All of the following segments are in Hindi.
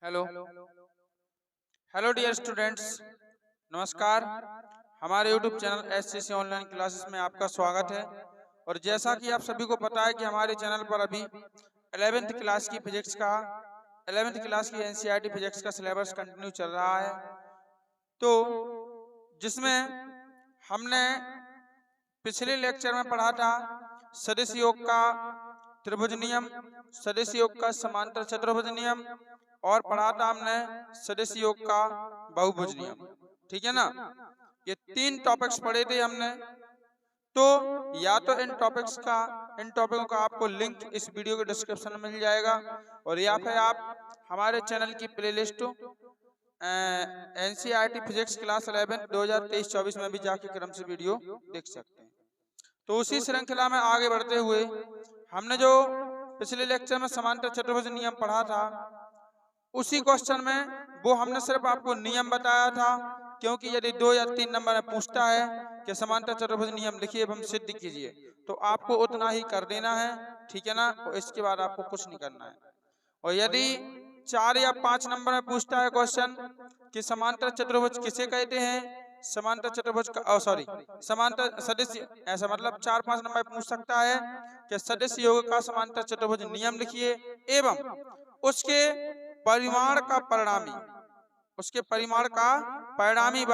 हेलो हेलो डियर स्टूडेंट्स, नमस्कार। हमारे YouTube channel SCC online classes में आपका स्वागत है। और जैसा कि आप सभी को पता है कि हमारे चैनल पर अभी 11th क्लास की फिजिक्स का 11th क्लास की एनसीईआरटी फिजिक्स का सिलेबस कंटिन्यू चल रहा है, तो जिसमें हमने पिछले लेक्चर में पढ़ा था सदिश योग का त्रिभुज नियम, सदिश योग का समांतर चतुर्भुज नियम और पढ़ा था हमने सदिश योग का बहुभुज नियम। ठीक है ना, ये 3 टॉपिक्स पढ़े थे हमने। तो या तो इन टॉपिकों का आपको लिंक इस वीडियो के डिस्क्रिप्शन में मिल जाएगा, और या फिर आप हमारे चैनल की प्लेलिस्ट एनसीईआरटी फिजिक्स क्लास 11 2023-24 में भी जाके क्रम से वीडियो देख सकते हैं। तो उसी श्रृंखला में आगे बढ़ते हुए हमने जो पिछले लेक्चर में समांतर चतुर्भुज नियम पढ़ा था, उसी क्वेश्चन में वो हमने सिर्फ आपको नियम बताया था, क्योंकि यदि 2 या 3 नंबर में पूछता है कि समांतर चतुर्भुज नियम लिखिए एवं सिद्ध कीजिए, तो आपको उतना ही कर देना है। ठीक है ना, और इसके बाद आपको कुछ नहीं करना है। और यदि 4 या 5 नंबर में पूछता है क्वेश्चन कि समांतर चतुर्भुज किसे कहते हैं, समांतर चतुर्भुज का समांतर सदिश, ऐसा मतलब 4-5 नंबर पूछ सकता है कि सदिश योग का समांतर चतुर्भुज नियम लिखिए एवं उसके परिमाण का परिणामी, उसके परिमाण का परिणामी व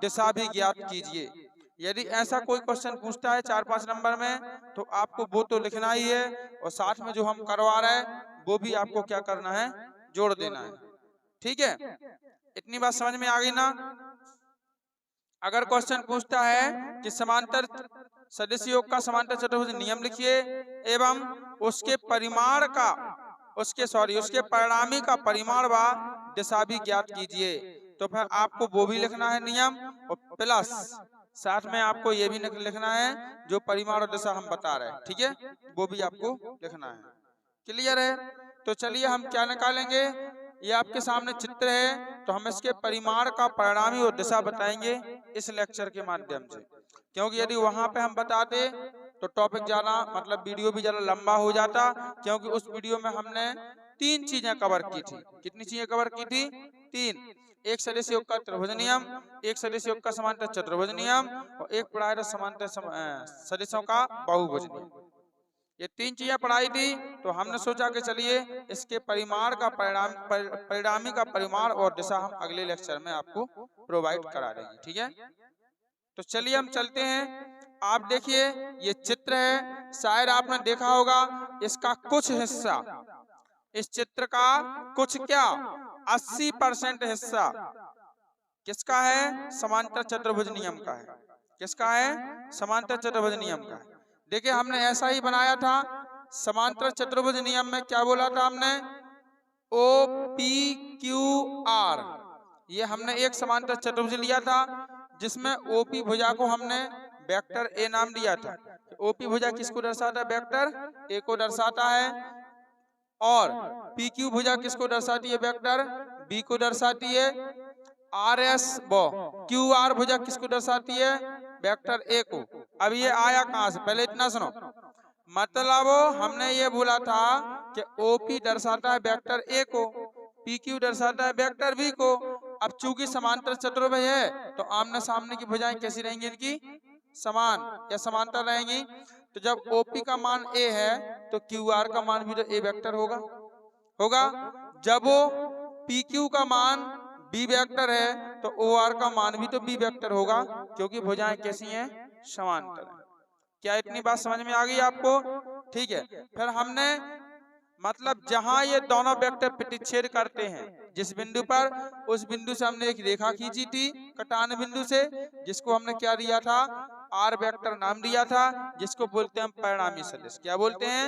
दिशा भी ज्ञात कीजिए। यदि ऐसा कोई क्वेश्चन पूछता है 4-5 नंबर में, तो आपको वो तो लिखना ही है, और साथ में जो हम करवा रहे हैं वो भी आपको क्या करना है, जोड़ देना है। ठीक है, इतनी बात समझ में आ गई ना। अगर क्वेश्चन पूछता है कि समांतर सदिश योग का समांतर चतुर्भुज नियम लिखिए एवं उसके परिमाण का उसके परिणामी का परिमाण व दिशा भी ज्ञात कीजिए, तो फिर आपको वो भी लिखना है नियम, और प्लस साथ में आपको ये भी लिखना है जो परिमाण और दिशा हम बता रहे हैं। ठीक है, वो भी आपको लिखना है। क्लियर है? तो चलिए हम क्या निकालेंगे, ये आपके सामने चित्र है, तो हम इसके परिमाण का परिणामी और दिशा बताएंगे इस लेक्चर के माध्यम से। क्योंकि यदि वहां पे हम बताते तो टॉपिक ज्यादा मतलब वीडियो भी ज्यादा लंबा हो जाता, क्योंकि उस वीडियो में हमने 3 चीजें कवर की थी। कितनी चीजें कवर की थी? 3। एक सदिश योग का त्रिभुज नियम, एक सदिश योग का समांतर चतुर्भुज नियम, और एक पढ़ाया था समांतर सदिशों का बहुभुज नियम। ये 3 चीजें पढ़ाई थी, तो हमने सोचा कि चलिए इसके परिमाण का परिणामी का परिमाण और दिशा हम अगले लेक्चर में आपको प्रोवाइड करा देंगे। ठीक है, तो चलिए हम चलते हैं। आप देखिए ये चित्र है, शायद आपने देखा होगा इसका कुछ हिस्सा, इस चित्र का कुछ क्या 80% हिस्सा किसका है? समांतर चतुर्भुज नियम का है। किसका है? समांतर चतुर्भुज नियम का है। देखिए हमने ऐसा ही बनाया था। समांतर चतुर्भुज नियम में क्या बोला था हमने? OPQR, ये हमने एक समांतर चतुर्भुज लिया था जिसमें OP भुजा को हमने वेक्टर A नाम दिया था। OP भुजा किसको दर्शाता है? वेक्टर A को दर्शाता है। और PQ भुजा किसको दर्शाती है? वेक्टर B को दर्शाती है। QR भुजा किसको दर्शाती है? वेक्टर A को। अब ये आया कहां से, पहले इतना सुनो। मतलब हमने ये बोला था कि OP दर्शाता है वेक्टर A को, PQ दर्शाता है वेक्टर B को। अब चूंकि समांतर चतुर्भुज है तो आमने सामने की भुजाएं कैसी रहेंगी? इनकी समान या समांतर रहेंगी। तो जब OP का मान A है तो QR का मान भी तो A वेक्टर होगा। जब वो PQ का मान B वेक्टर है तो OR का मान भी तो B वेक्टर होगा, क्योंकि भुजाएं कैसी हैं? समांतर हैं। क्या इतनी बात समझ में आ गई आपको? ठीक है, फिर हमने मतलब जहां ये दोनों वेक्टर प्रतिच्छेद करते हैं जिस बिंदु पर, उस बिंदु से हमने एक रेखा खींची थी कटान बिंदु से, जिसको हमने क्या दिया था? R वेक्टर नाम दिया था, जिसको बोलते हैं हम परिणामी सदिश। क्या बोलते हैं?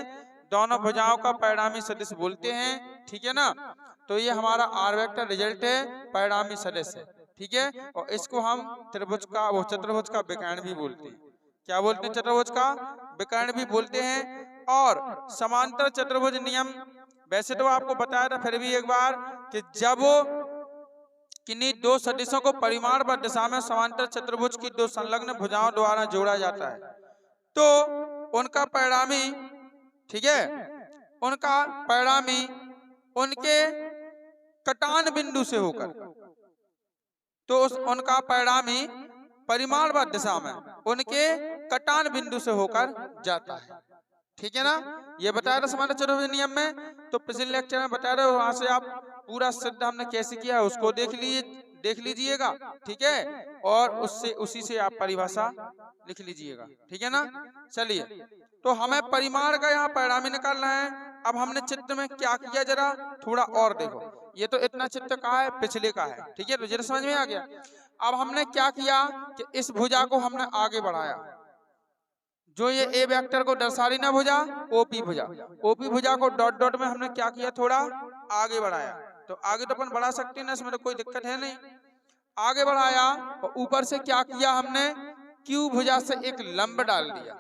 दोनों भुजाओं का परिणामी सदिश बोलते हैं। ठीक है ना, तो ये हमारा R वेक्टर रिजल्ट है, परिणामी सदिश है। ठीक है, और इसको हम त्रिभुज का चतुर्भुज का विकर्ण भी बोलते हैं। क्या बोलते हैं? चतुर्भुज का विकर्ण भी बोलते हैं। और समांतर चतुर्भुज नियम वैसे तो आपको बताया था, फिर भी एक बार कि जब किन्हीं 2 सदिशों को परिमाण व दिशा में समांतर चतुर्भुज की 2 संलग्न भुजाओं द्वारा जोड़ा जाता है तो उनका परिणामी, ठीक है, उनका परिणामी उनके कटान बिंदु से होकर, तो उनका परिणामी परिमाणवाद दिशा में उनके कटान बिंदु से होकर जाता है। ठीक है ना, ये बताया था समांतर चतुर्भुज नियम में। तो पिछले लेक्चर में बता रहे हो, वहां से आप पूरा सिद्ध हमने कैसे किया है उसको देख लीजिएगा। ठीक है, और उसी से आप परिभाषा लिख लीजिएगा। ठीक है ना। चलिए, तो हमें परिमाण का यहाँ परिणामी निकालना है। अब हमने चित्र में क्या किया, जरा थोड़ा और देखो। ये तो इतना चित्र का है, पिछले का है। ठीक है, तो जरा समझ में आ गया। अब हमने क्या किया कि इस भुजा को हमने आगे बढ़ाया, जो ये ए वेक्टर को दर्शा रही ना भुजा, ओपी भुजा, ओपी भुजा को डॉट डॉट में हमने क्या किया, थोड़ा आगे बढ़ाया। तो आगे तो अपन बढ़ा सकते हैं ना, इसमें तो कोई दिक्कत है नहीं। आगे बढ़ाया और ऊपर से क्या किया हमने, क्यू भुजा से एक लंब डाल दिया।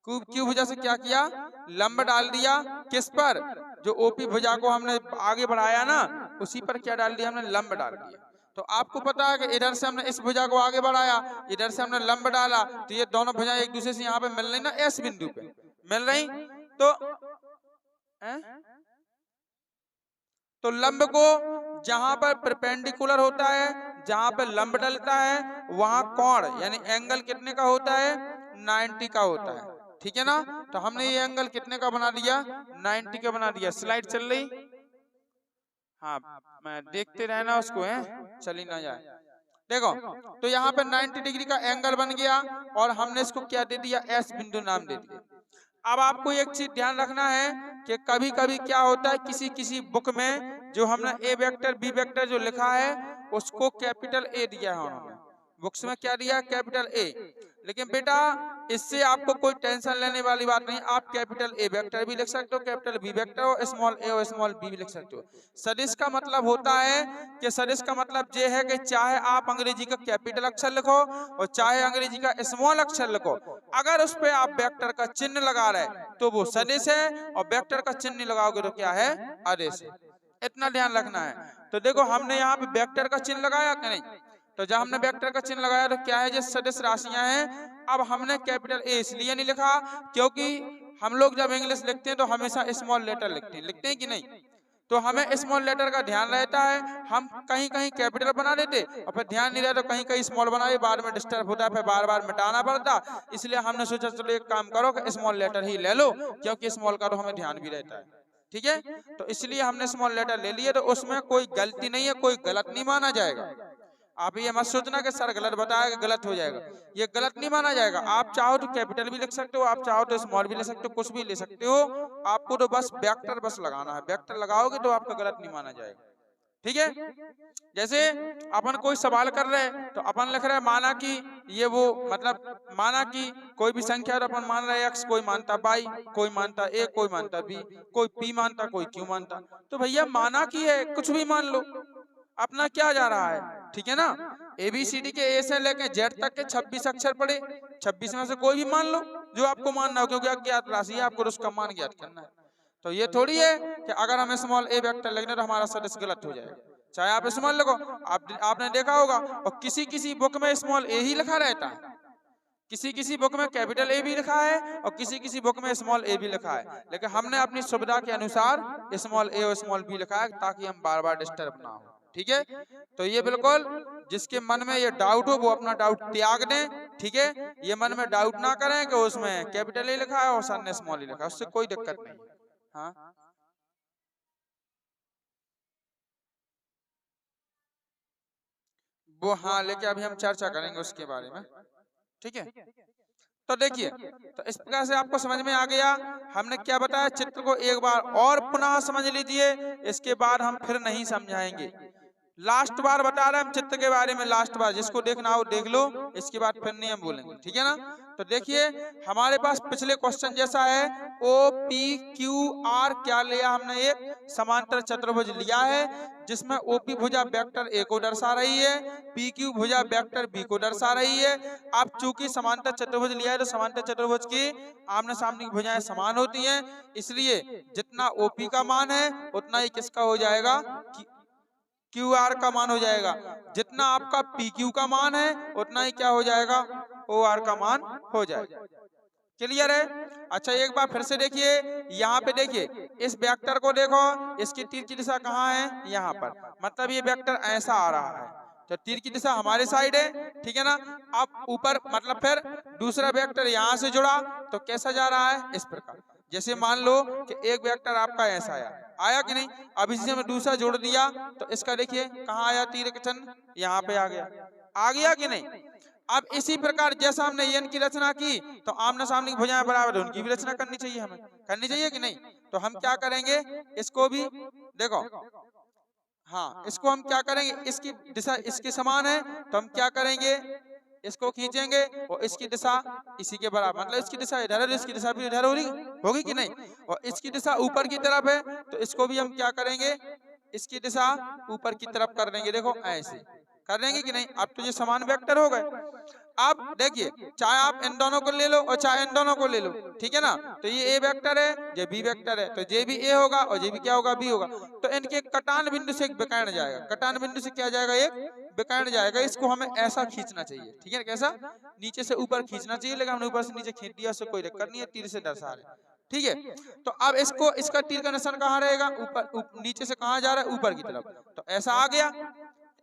क्यू भुजा से क्या किया, लंब डाल दिया। किस पर, जो ओपी भुजा को हमने आगे बढ़ाया ना, उसी पर क्या डाल दिया हमने, लंब डाल दिया। तो आपको पता है कि इधर से हमने इस भुजा को आगे बढ़ाया, इधर से हमने लंब डाला, तो ये दोनों भुजाएं एक दूसरे से यहाँ पे मिल रही ना, एस बिंदु पे मिल रही। तो लंब को जहां पर परपेंडिकुलर होता है, जहां पर लंब डलता है, वहां कोण यानी एंगल कितने का होता है, 90 का होता है। ठीक है ना। तो हमने ये एंगल कितने का बना दिया, 90 का बना दिया। स्लाइड चल रही, हाँ मैं देखते रहना उसको, है चली ना जाए। देखो, तो यहाँ पे 90 डिग्री का एंगल बन गया और हमने इसको क्या दे दिया, एस बिंदु नाम दे दिया। अब आपको एक चीज ध्यान रखना है कि कभी कभी क्या होता है, किसी किसी बुक में जो हमने ए वेक्टर बी वेक्टर जो लिखा है उसको कैपिटल ए दिया है उन्होंने, बुक्स में क्या दिया, कैपिटल ए। लेकिन बेटा इससे आपको कोई टेंशन लेने वाली बात नहीं, आप कैपिटल ए वेक्टर भी लिख सकते हो, कैपिटल बी वेक्टर और स्मॉल ए और स्मॉल बी भी लिख सकते हो। सदिश का मतलब होता है कि सदिश का मतलब ये है कि चाहे आप अंग्रेजी का कैपिटल अक्षर लिखो और चाहे अंग्रेजी का स्मॉल अक्षर लिखो, अगर उस पे आप वेक्टर का चिन्ह लगा रहे तो वो सदिश है, और वेक्टर का चिन्ह नहीं लगाओगे तो क्या है, आदेश है। इतना ध्यान रखना है। तो देखो हमने यहाँ पे वेक्टर का चिन्ह लगाया कि नहीं, तो जब हमने वेक्टर का चिन्ह लगाया तो क्या है, जो सदिश राशियां हैं। अब हमने कैपिटल ए इसलिए नहीं लिखा क्योंकि हम लोग जब इंग्लिश लिखते हैं तो हमेशा स्मॉल लेटर लिखते हैं कि नहीं, तो हमें स्मॉल लेटर का ध्यान रहता है। हम कहीं कहीं कैपिटल बना देते और फिर ध्यान नहीं रहता, तो कहीं कहीं स्मॉल बनाए, बाद में डिस्टर्ब होता है, फिर बार बार मिटाना पड़ता। इसलिए हमने सोचा चलो एक काम करो कि स्मॉल लेटर ही ले लो, क्योंकि स्मॉल का तो हमें ध्यान भी रहता है। ठीक है, तो इसलिए हमने स्मॉल लेटर ले लिए, तो उसमें कोई गलती नहीं है, कोई गलत नहीं माना जाएगा। आप ये मत सोचना कि सर गलत बताया कि गलत हो जाएगा, ये गलत नहीं माना जाएगा। आप चाहो तो कैपिटल भी लिख सकते हो, आप चाहो तो स्मॉल भी ले सकते हो, कुछ भी ले सकते हो। आपको तो बस वेक्टर बस लगाना है, वेक्टर लगाओगे तो आपका गलत नहीं माना जाएगा। ठीक है, जैसे अपन कोई सवाल कर रहे हैं तो अपन लिख रहे हैं माना कि ये वो, मतलब माना कि कोई भी संख्या तो अपन मान रहे हैं एक्स, कोई मानता वाई, कोई मानता ए, कोई मानता बी, कोई पी मानता, कोई क्यू मानता। तो भैया माना कि है, कुछ भी मान लो, अपना क्या जा रहा है। ठीक है ना, ABCD के ए से लेके जेड तक के 26 अक्षर पड़े, 26 में से कोई भी मान लो जो आपको मानना हो, क्योंकि अज्ञात राशि है, आपको उसका मान ज्ञात करना है। तो ये थोड़ी है कि अगर हम स्मॉल ए वेक्टर लिखने तो हमारा सदिश गलत हो जाएगा, चाहे आप स्मॉल लिखो। आपने देखा होगा, और किसी किसी बुक में स्मॉल ए ही लिखा रहता है, किसी किसी बुक में कैपिटल ए भी लिखा है और किसी किसी बुक में स्मॉल ए भी लिखा है। लेकिन हमने अपनी सुविधा के अनुसार स्मॉल ए और स्मॉल बी लिखा है ताकि हम बार बार डिस्टर्ब ना हो। ठीक है, तो ये बिल्कुल जिसके मन में ये डाउट हो वो अपना डाउट त्याग दें। ठीक है, ये मन में डाउट ना करें कि उसमें कैपिटल ए लिखा है और सर ने स्मॉल ए लिखा है, उससे कोई दिक्कत नहीं। हाँ वो, हाँ लेकिन अभी हम चर्चा करेंगे उसके बारे में। ठीक है, तो देखिए, तो इस प्रकार से आपको समझ में आ गया। हमने क्या बताया, चित्र को एक बार और पुनः समझ लीजिए, इसके बाद हम फिर नहीं समझाएंगे। लास्ट बार बता रहे हैं हम चित्र के बारे में, लास्ट बार जिसको देखना हो देख लो, इसके बाद फिर नहीं हम बोलेंगे। ठीक है ना। तो देखिए हमारे पास पिछले क्वेश्चन जैसा है, OPQR क्या लिया हमने, एक समांतर चतुर्भुज लिया है जिसमें OP भुजा वेक्टर ए को दर्शा रही है, PQ भुजा वेक्टर बी को दर्शा रही है। अब चूंकि समांतर चतुर्भुज लिया है तो समांतर चतुर्भुज की आमने सामने की भुजाएं समान होती हैं, इसलिए जितना OP का मान है उतना ही किसका हो जाएगा, QR का मान हो जाएगा। जितना आपका PQ का मान है उतना ही क्या हो जाएगा, OR का मान हो जाएगा। क्लियर है? अच्छा एक बार फिर से देखिए, यहाँ पे देखिए इस वेक्टर को देखो, इसकी तीर की दिशा कहाँ है? यहाँ पर, मतलब ये वेक्टर ऐसा आ रहा है, तो तीर की दिशा हमारे साइड है, ठीक है ना। अब ऊपर मतलब फिर दूसरा वेक्टर यहाँ से जुड़ा तो कैसा जा रहा है? इस प्रकार। जैसे मान लो कि एक वेक्टर आपका ऐसा आया, आया कि नहीं? अब इसी से मैं दूसरा जोड़ दिया तो इसका देखिए कहाँ आया तीर का चिन्ह? यहाँ पे आ गया। आ गया कि नहीं? अब इसी प्रकार जैसा हमने यन की रचना की तो आमने सामने की भुजाएं बराबर है, उनकी भी रचना करनी चाहिए, हमें करनी चाहिए कि नहीं? तो हम क्या करेंगे, इसको भी देखो, हाँ इसको हम क्या करेंगे, इसकी दिशा इसके समान है तो हम क्या करेंगे, इसको खींचेंगे और इसकी दिशा इसी के बराबर, मतलब इसकी दिशा इधर है, इसकी दिशा भी इधर होगी कि नहीं? और इसकी दिशा ऊपर की तरफ है तो इसको भी हम क्या करेंगे, इसकी दिशा ऊपर की तरफ कर देंगे। देखो ऐसे कर देंगे कि नहीं? अब तो ये समान वेक्टर हो गए। अब देखिए चाहे आप इन दोनों को ले लो और चाहे इन दोनों को ले लो, ठीक है ना। तो ये ए वेक्टर है, ये बी वेक्टर है, तो ये भी ए होगा और ये भी क्या होगा? बी होगा। तो इनके कटान बिंदु से एक विकर्ण जाएगा, कटान बिंदु से क्या जाएगा? एक विकर्ण जाएगा। इसको हमें ऐसा खींचना चाहिए, ठीक है? कैसा? नीचे से ऊपर खींचना चाहिए, लेकिन हमने ऊपर से नीचे खींच दिया, उससे कोई दिक्कत नहीं है, तीर से दर्शा रहे, ठीक है। तो अब इसको, इसका तीर का निशान कहाँ रहेगा? ऊपर, नीचे से कहाँ जा रहा है? ऊपर की तरफ। तो ऐसा आ गया,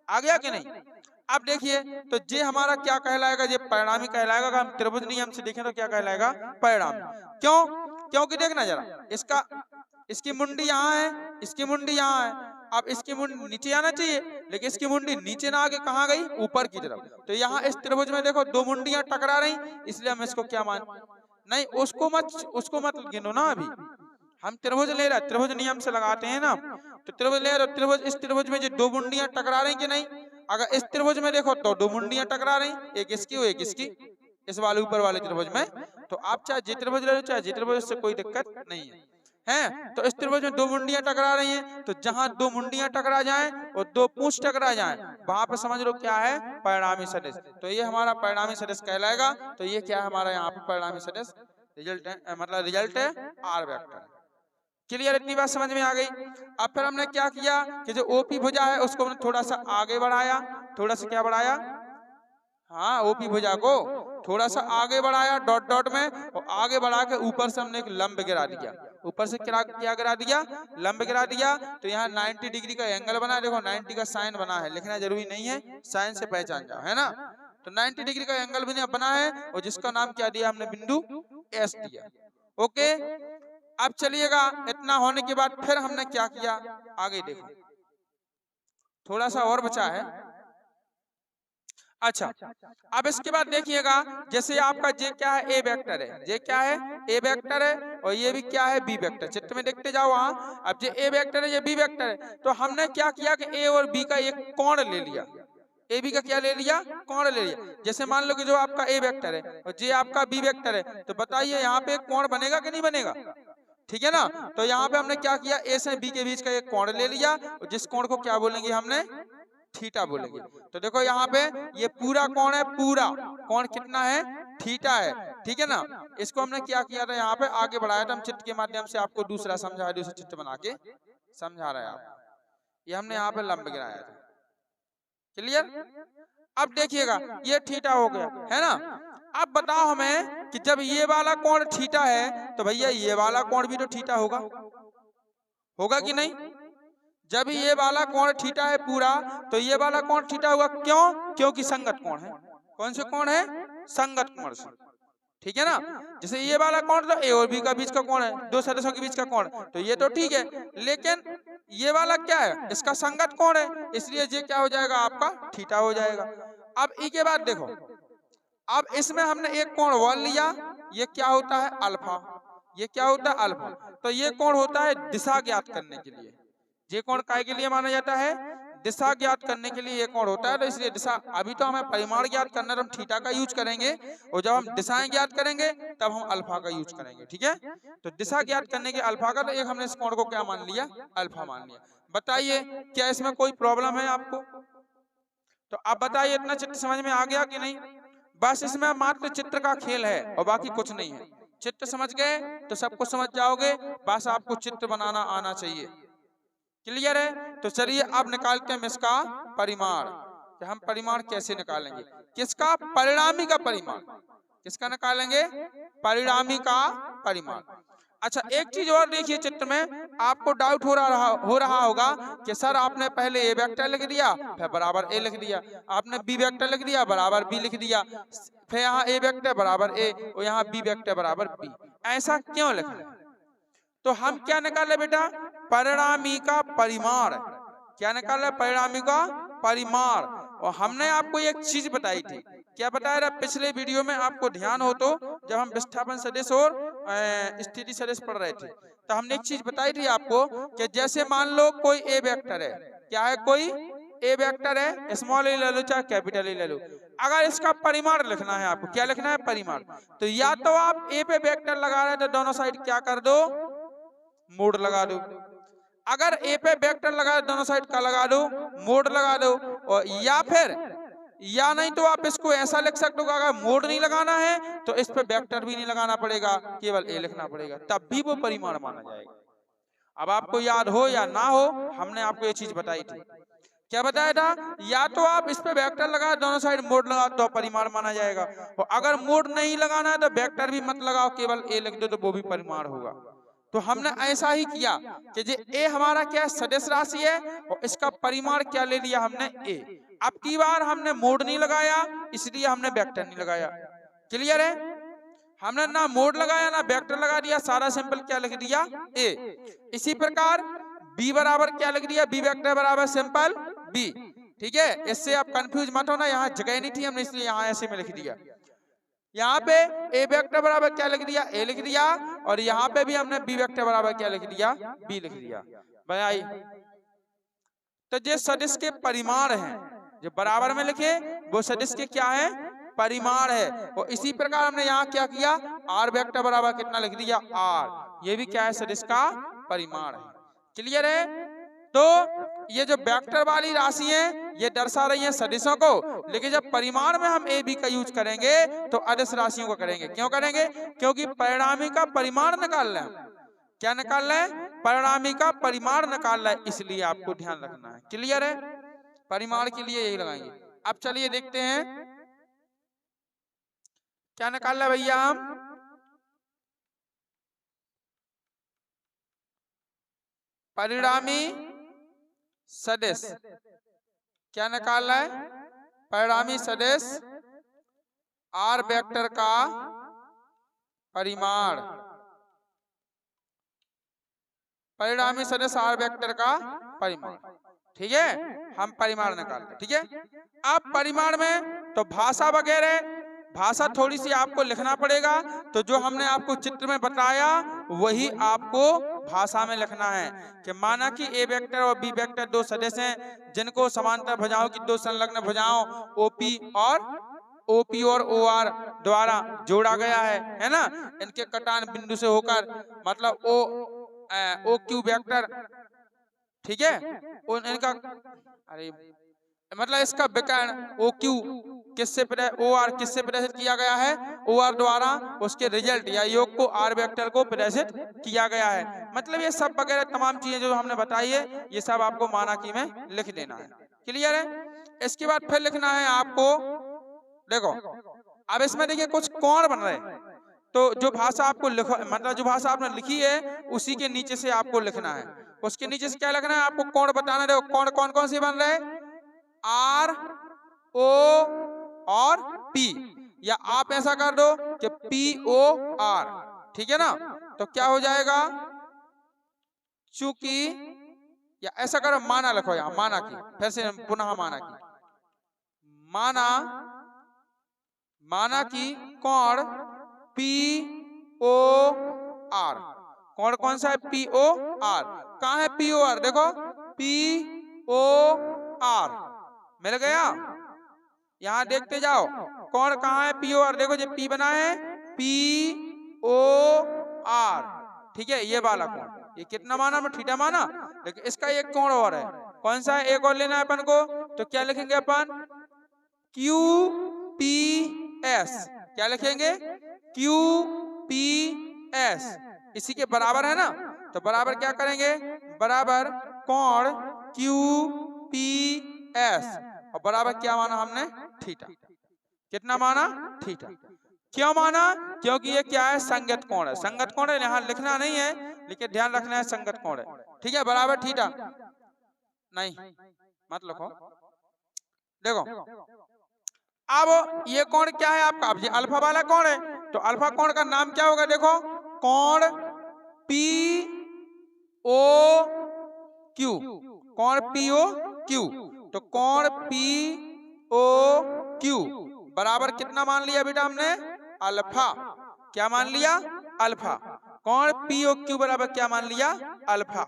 आ गया कि नहीं? अब देखिए तो ये हमारा क्या कहलाएगा? ये परिणामी कहलाएगा। अगर हम त्रिभुज नियम से देखें तो क्या कहलाएगा? परिणामी। क्यों? क्योंकि देखना जरा, इसका, इसकी मुंडी यहाँ है, इसकी मुंडी यहाँ है। अब इसकी मुंडी नीचे आना चाहिए, लेकिन इसकी मुंडी नीचे ना आके कहाँ गई? ऊपर की तरफ। तो यहाँ इस त्रिभुज में देखो दो मुंडियां टकरा रही, इसलिए हम इसको क्या मान, नहीं उसको मत गिनो ना। अभी हम त्रिभुज ले रहे, त्रिभुज नियम से लगाते हैं ना, तो त्रिभुज ले रहे, त्रिभुज, इस त्रिभुज में जो दो मुंडियां टकरा रही कि नहीं? अगर इस त्रिभुज में देखो तो दो मुंडियां टकरा रही, एक इसकी और एक इसकी, इस वाले ऊपर वाले त्रिभुज में। तो आप चाहे जे त्रिभुज ले लो चाहे जे त्रिभुज, से कोई दिक्कत नहीं है, हैं? तो इस त्रिभुज में दो मुंडियां टकरा रही हैं, तो जहां दो मुंडियां टकरा जाएं और दो पूंछ टकरा जाएं, वहां पर समझ लो क्या है? परिणामी सदिश। तो ये हमारा परिणामी सदिश कहलाएगा। तो ये क्या है हमारा यहाँ पे? परिणामी सदिश रिजल्ट है, मतलब रिजल्ट है आर वेक्टर। क्लियर? इतनी बात समझ में आ गई। अब फिर हमने क्या किया कि जो ओपी भुजा है उसको हमने थोड़ा सा आगे बढ़ाया, थोड़ा सा क्या बढ़ाया? हाँ, ओपी भुजा को थोड़ा सा आगे बढ़ाया डॉट डॉट में, और आगे बढ़ा के ऊपर से हमने एक लंब गिरा दिया। ऊपर से क्या गिरा दिया? लंब गिरा दिया। तो यहाँ 90 डिग्री का एंगल बना, देखो 90 का साइन बना है, लिखना जरूरी नहीं है, साइन से पहचान जाओ, है ना। तो 90 डिग्री का एंगल भी बना है, और जिसका नाम क्या दिया हमने? बिंदु एस दिया। ओके, अब चलिएगा, इतना होने के बाद फिर हमने क्या किया? आगे देखो, थोड़ा सा और बचा है। अच्छा, अब इसके बाद देखिएगा, जैसे आपका जे क्या है? ए वेक्टर है, जे क्या है? ए वेक्टर है, और ये भी क्या है? B vector. चित्र में देखते जाओ वहां। अब जे ए वेक्टर है, ये बी वेक्टर है, तो हमने क्या किया कि ए और बी का एक कोण ले लिया। ए बी का क्या ले लिया? कोण ले लिया। जैसे मान लो कि जो आपका ए वेक्टर है और जे आपका बी वेक्टर है, तो बताइए यहाँ पे एक कोण बनेगा कि नहीं बनेगा? ठीक है ना। तो यहाँ पे हमने क्या किया? ए से बी के बीच का एक कोण ले लिया, और जिस कोण को क्या बोलेंगे हमने? थीटा बोलेंगे। तो देखो यहाँ पे ये पूरा कोण है, पूरा कोण कितना है? थीटा है, ठीक है ना। इसको हमने क्या किया था? यहाँ पे आगे बढ़ाया था। हम चित्र के माध्यम से आपको दूसरा समझा, दूसरा चित्र बना के समझा रहे हैं आप। ये हमने यहाँ पे लंब गिराया था। क्लियर? अब देखिएगा ये थीटा हो गया, है ना। अब बताओ हमें कि जब ये वाला कोण थीटा है तो भैया ये वाला कोण भी तो थीटा होगा, होगा कि नहीं? जब ये वाला कोण थीटा है पूरा, तो ये वाला कोण थीटा होगा। क्यों? क्योंकि संगत कोण है। कौन से कोण है? संगत कोण से, ठीक है ना। जैसे ये वाला कोण तो ए और बी का बीच का कोण है, दो सदस्यों के बीच का कोण, तो ये तो ठीक है। लेकिन ये वाला क्या है? इसका संगत कोण है, इसलिए ये क्या हो जाएगा? आपका थीटा हो जाएगा। अब इसके बाद देखो, अब इसमें हमने एक कोण और लिया, ये क्या होता है? अल्फा। ये क्या होता है? अल्फा। तो ये कोण होता है दिशा ज्ञात करने के लिए। ये कोण काय के लिए माना जाता है? दिशा ज्ञात करने के लिए ये कोण होता है। तो इसलिए दिशा, अभी तो हमें परिमाण ज्ञात करना है, तो हम थीटा का यूज करेंगे, और जब हम दिशाएं ज्ञात करेंगे तब हम अल्फा का यूज करेंगे, ठीक है। तो दिशा ज्ञात करने के अल्फा का, तो एक हमने इस कोण को क्या मान लिया? अल्फा मान लिया। बताइए क्या इसमें कोई प्रॉब्लम है आपको? तो आप बताइए इतना चित्र समझ में आ गया कि नहीं? बस इसमें मात्र चित्र का खेल है और बाकी कुछ नहीं है। चित्र समझ गए तो सब कुछ समझ जाओगे, बस आपको चित्र बनाना आना चाहिए। क्लियर है? तो चलिए अब निकालते हैं इसका परिमाण, कि हम परिमाण कैसे निकालेंगे। किसका? परिणामी का परिमाण। किसका निकालेंगे? परिणामी का परिमाण। अच्छा, एक चीज और देखिए चित्र में, आपको डाउट हो रहा होगा कि सर आपने पहले ए वेक्टर लिख दिया फिर बराबर ए लिख दिया, आपने बी वेक्टर लिख दिया बराबर बी लिख दिया, फिर यहाँ ए वेक्टर बराबर ए और यहाँ बी वेक्टर बराबर बी, ऐसा क्यों लिखा है? तो हम क्या निकाले बेटा? परिणामी का परिमाण। क्या निकाले? परिणामी का परिमाण। और हमने आपको एक चीज बताई थी, क्या बताया था पिछले वीडियो में, आपको ध्यान हो तो, जब हम विस्थापन सदिश और स्थिति सदिश पढ़ रहे थे, तो हमने एक चीज बताई थी आपको कि जैसे मान लो कोई ए वेक्टर है, क्या है? कोई ए वेक्टर है, स्मॉल ए ले लो चाहे कैपिटल ए ले लो, अगर इसका परिमाण लिखना है आपको, क्या लिखना है? परिमाण। तो या तो आप ए पे वेक्टर लगा रहे हैं तो दोनों साइड क्या कर दो? मोड़ लगा दो। अगर ए पे वेक्टर लगा दो दोनों साइड का लगा दो, मोड़ लगा दो। और या नहीं तो आप इसको ऐसा लिख सकते हो, अगर मोड़ नहीं लगाना है तो इस पे वेक्टर भी नहीं लगाना पड़ेगा, केवल ए लिखना पड़ेगा, तब भी वो परिमाण माना जाएगा। अब आपको याद हो या ना हो, हमने आपको ये चीज बताई थी। क्या बताया था? या तो आप इस पे वेक्टर लगा दोनों साइड मोड़ लगा तो परिमाण माना जाएगा, और अगर मोड़ नहीं लगाना है तो वेक्टर भी मत लगाओ, केवल ए लिख दो तो वो भी परिमाण होगा। तो हमने ऐसा ही किया कि जे ए हमारा क्या सदिश राशि है और इसका परिमाण क्या ले लिया हमने? ए। अब की बार हमने मोड़ नहीं लगाया, इसलिए हमने वेक्टर नहीं लगाया। क्लियर है? हमने ना मोड़ लगाया ना वेक्टर लगा दिया, सारा सिंपल क्या लिख दिया? ए। इसी प्रकार बी बराबर क्या लिख दिया? बी वेक्टर बराबर सिंपल बी। ठीक है, इससे आप कंफ्यूज मत होना, यहाँ जगह नहीं थी हमने इसलिए यहाँ ऐसे में लिख दिया। यहाँ पे ए वेक्टर बराबर क्या लिख दिया? ए लिख दिया, और यहाँ पे भी हमने बी वेक्टर बराबर क्या लिख दिया? बी लिख दिया। भाई तो जो सदिश के परिमाण हैं, जो बराबर में लिखे वो सदिश के क्या है? परिमाण है। और इसी प्रकार हमने यहाँ क्या किया? आर वेक्टर बराबर कितना लिख दिया? आर। ये भी क्या है? सदिश का परिमाण है। क्लियर है? तो ये जो वेक्टर वाली राशि है ये दर्शा रही है सदिशों को, लेकिन जब परिमाण में हम ए बी का यूज करेंगे तो अदिश राशियों को करेंगे। क्यों करेंगे? क्योंकि परिणामी का परिमाण निकाल रहे हैं। क्या निकाल रहे हैं? परिणामी का परिमाण निकाल रहे हैं, इसलिए आपको ध्यान रखना है। क्लियर है? परिमाण के लिए यही लगाएंगे। अब चलिए देखते हैं क्या निकाल रहे भैया हम। परिणामी सदिश क्या निकाल रहा है? परिणामी सदिश आर वेक्टर का परिमाण। परिणामी सदिश आर वेक्टर का परिमाण। ठीक है, हम परिमाण निकाल रहे। ठीक है, अब परिमाण में तो भाषा वगैरह, भाषा थोड़ी सी आपको लिखना पड़ेगा, तो जो हमने आपको चित्र में बताया वही आपको भाषा में लिखना है। कि माना कि ए वेक्टर और बी वेक्टर दो सदिश हैं जिनको समांतर भुजाओं की दो संलग्न भुजाओं ओपी और ओ आर द्वारा जोड़ा गया है ना। इनके कटान बिंदु से होकर, मतलब ओ क्यू वेक्टर, ठीक है, इनका मतलब इसका विकर्ण ओ क्यू किससे ओ आर किससे प्रदर्शित किया गया है? ओ आर द्वारा उसके रिजल्ट या योग को आर वेक्टर को प्रदर्शित किया गया है। मतलब ये सब वगैरह तमाम चीजें जो हमने बताई है ये सब आपको मानकी में लिख देना है। क्लियर है? इसके बाद फिर लिखना है आपको, देखो अब इसमें देखिए कुछ कोण बन रहे हैं, तो जो भाषा आपको लिखो, मतलब जो भाषा आपने लिखी है उसी के नीचे से आपको लिखना है। उसके नीचे से क्या लिखना है? आपको कोण बताना। देखो कोण कौन कौन से बन रहे हैं? आर ओ और पी, या आप ऐसा कर दो कि पी ओ आर। ठीक है ना? तो क्या हो जाएगा? चूंकि, या ऐसा करो माना लिखो, यहाँ माना की, फिर से पुनः माना की कोण पी ओ आर। कोण कौन सा है? P O R. कहाँ है पी ओ आर? देखो पी ओ आर मिल गया। यहाँ देखते जाओ कोण कहाँ है? P O R. देखो जो पी बना है पी ओ आर। ठीक है, ये वाला कोण, ये कितना माना? में थीटा माना, लेकिन इसका एक कोण और है। कौन सा है? एक और लेना है अपन को, तो क्या लिखेंगे अपन? Q P S. क्या लिखेंगे? Q P S. इसी के बराबर है ना, तो बराबर क्या करेंगे? बराबर कोण क्यू पी एस, और बराबर क्या माना हमने? थीटा। कितना माना? थीटा। क्यों माना? क्योंकि ये क्या है? संगत कोण है। संगत कोण है, यहाँ लिखना नहीं है लेकिन ध्यान रखना है संगत कोण है। ठीक है, बराबर थीटा नहीं मत लिखो। देखो अब ये कोण क्या है आपका? अब ये अल्फा वाला कोण है, तो अल्फा कोण का नाम क्या होगा? देखो कोण पी ओ क्यू, कोण पी ओ क्यू। तो कोण पी ओ क्यू बराबर कितना मान लिया बेटा हमने? अल्फा। क्या मान लिया? अल्फा। कोण पी ओ क्यू बराबर क्या मान लिया? अल्फा।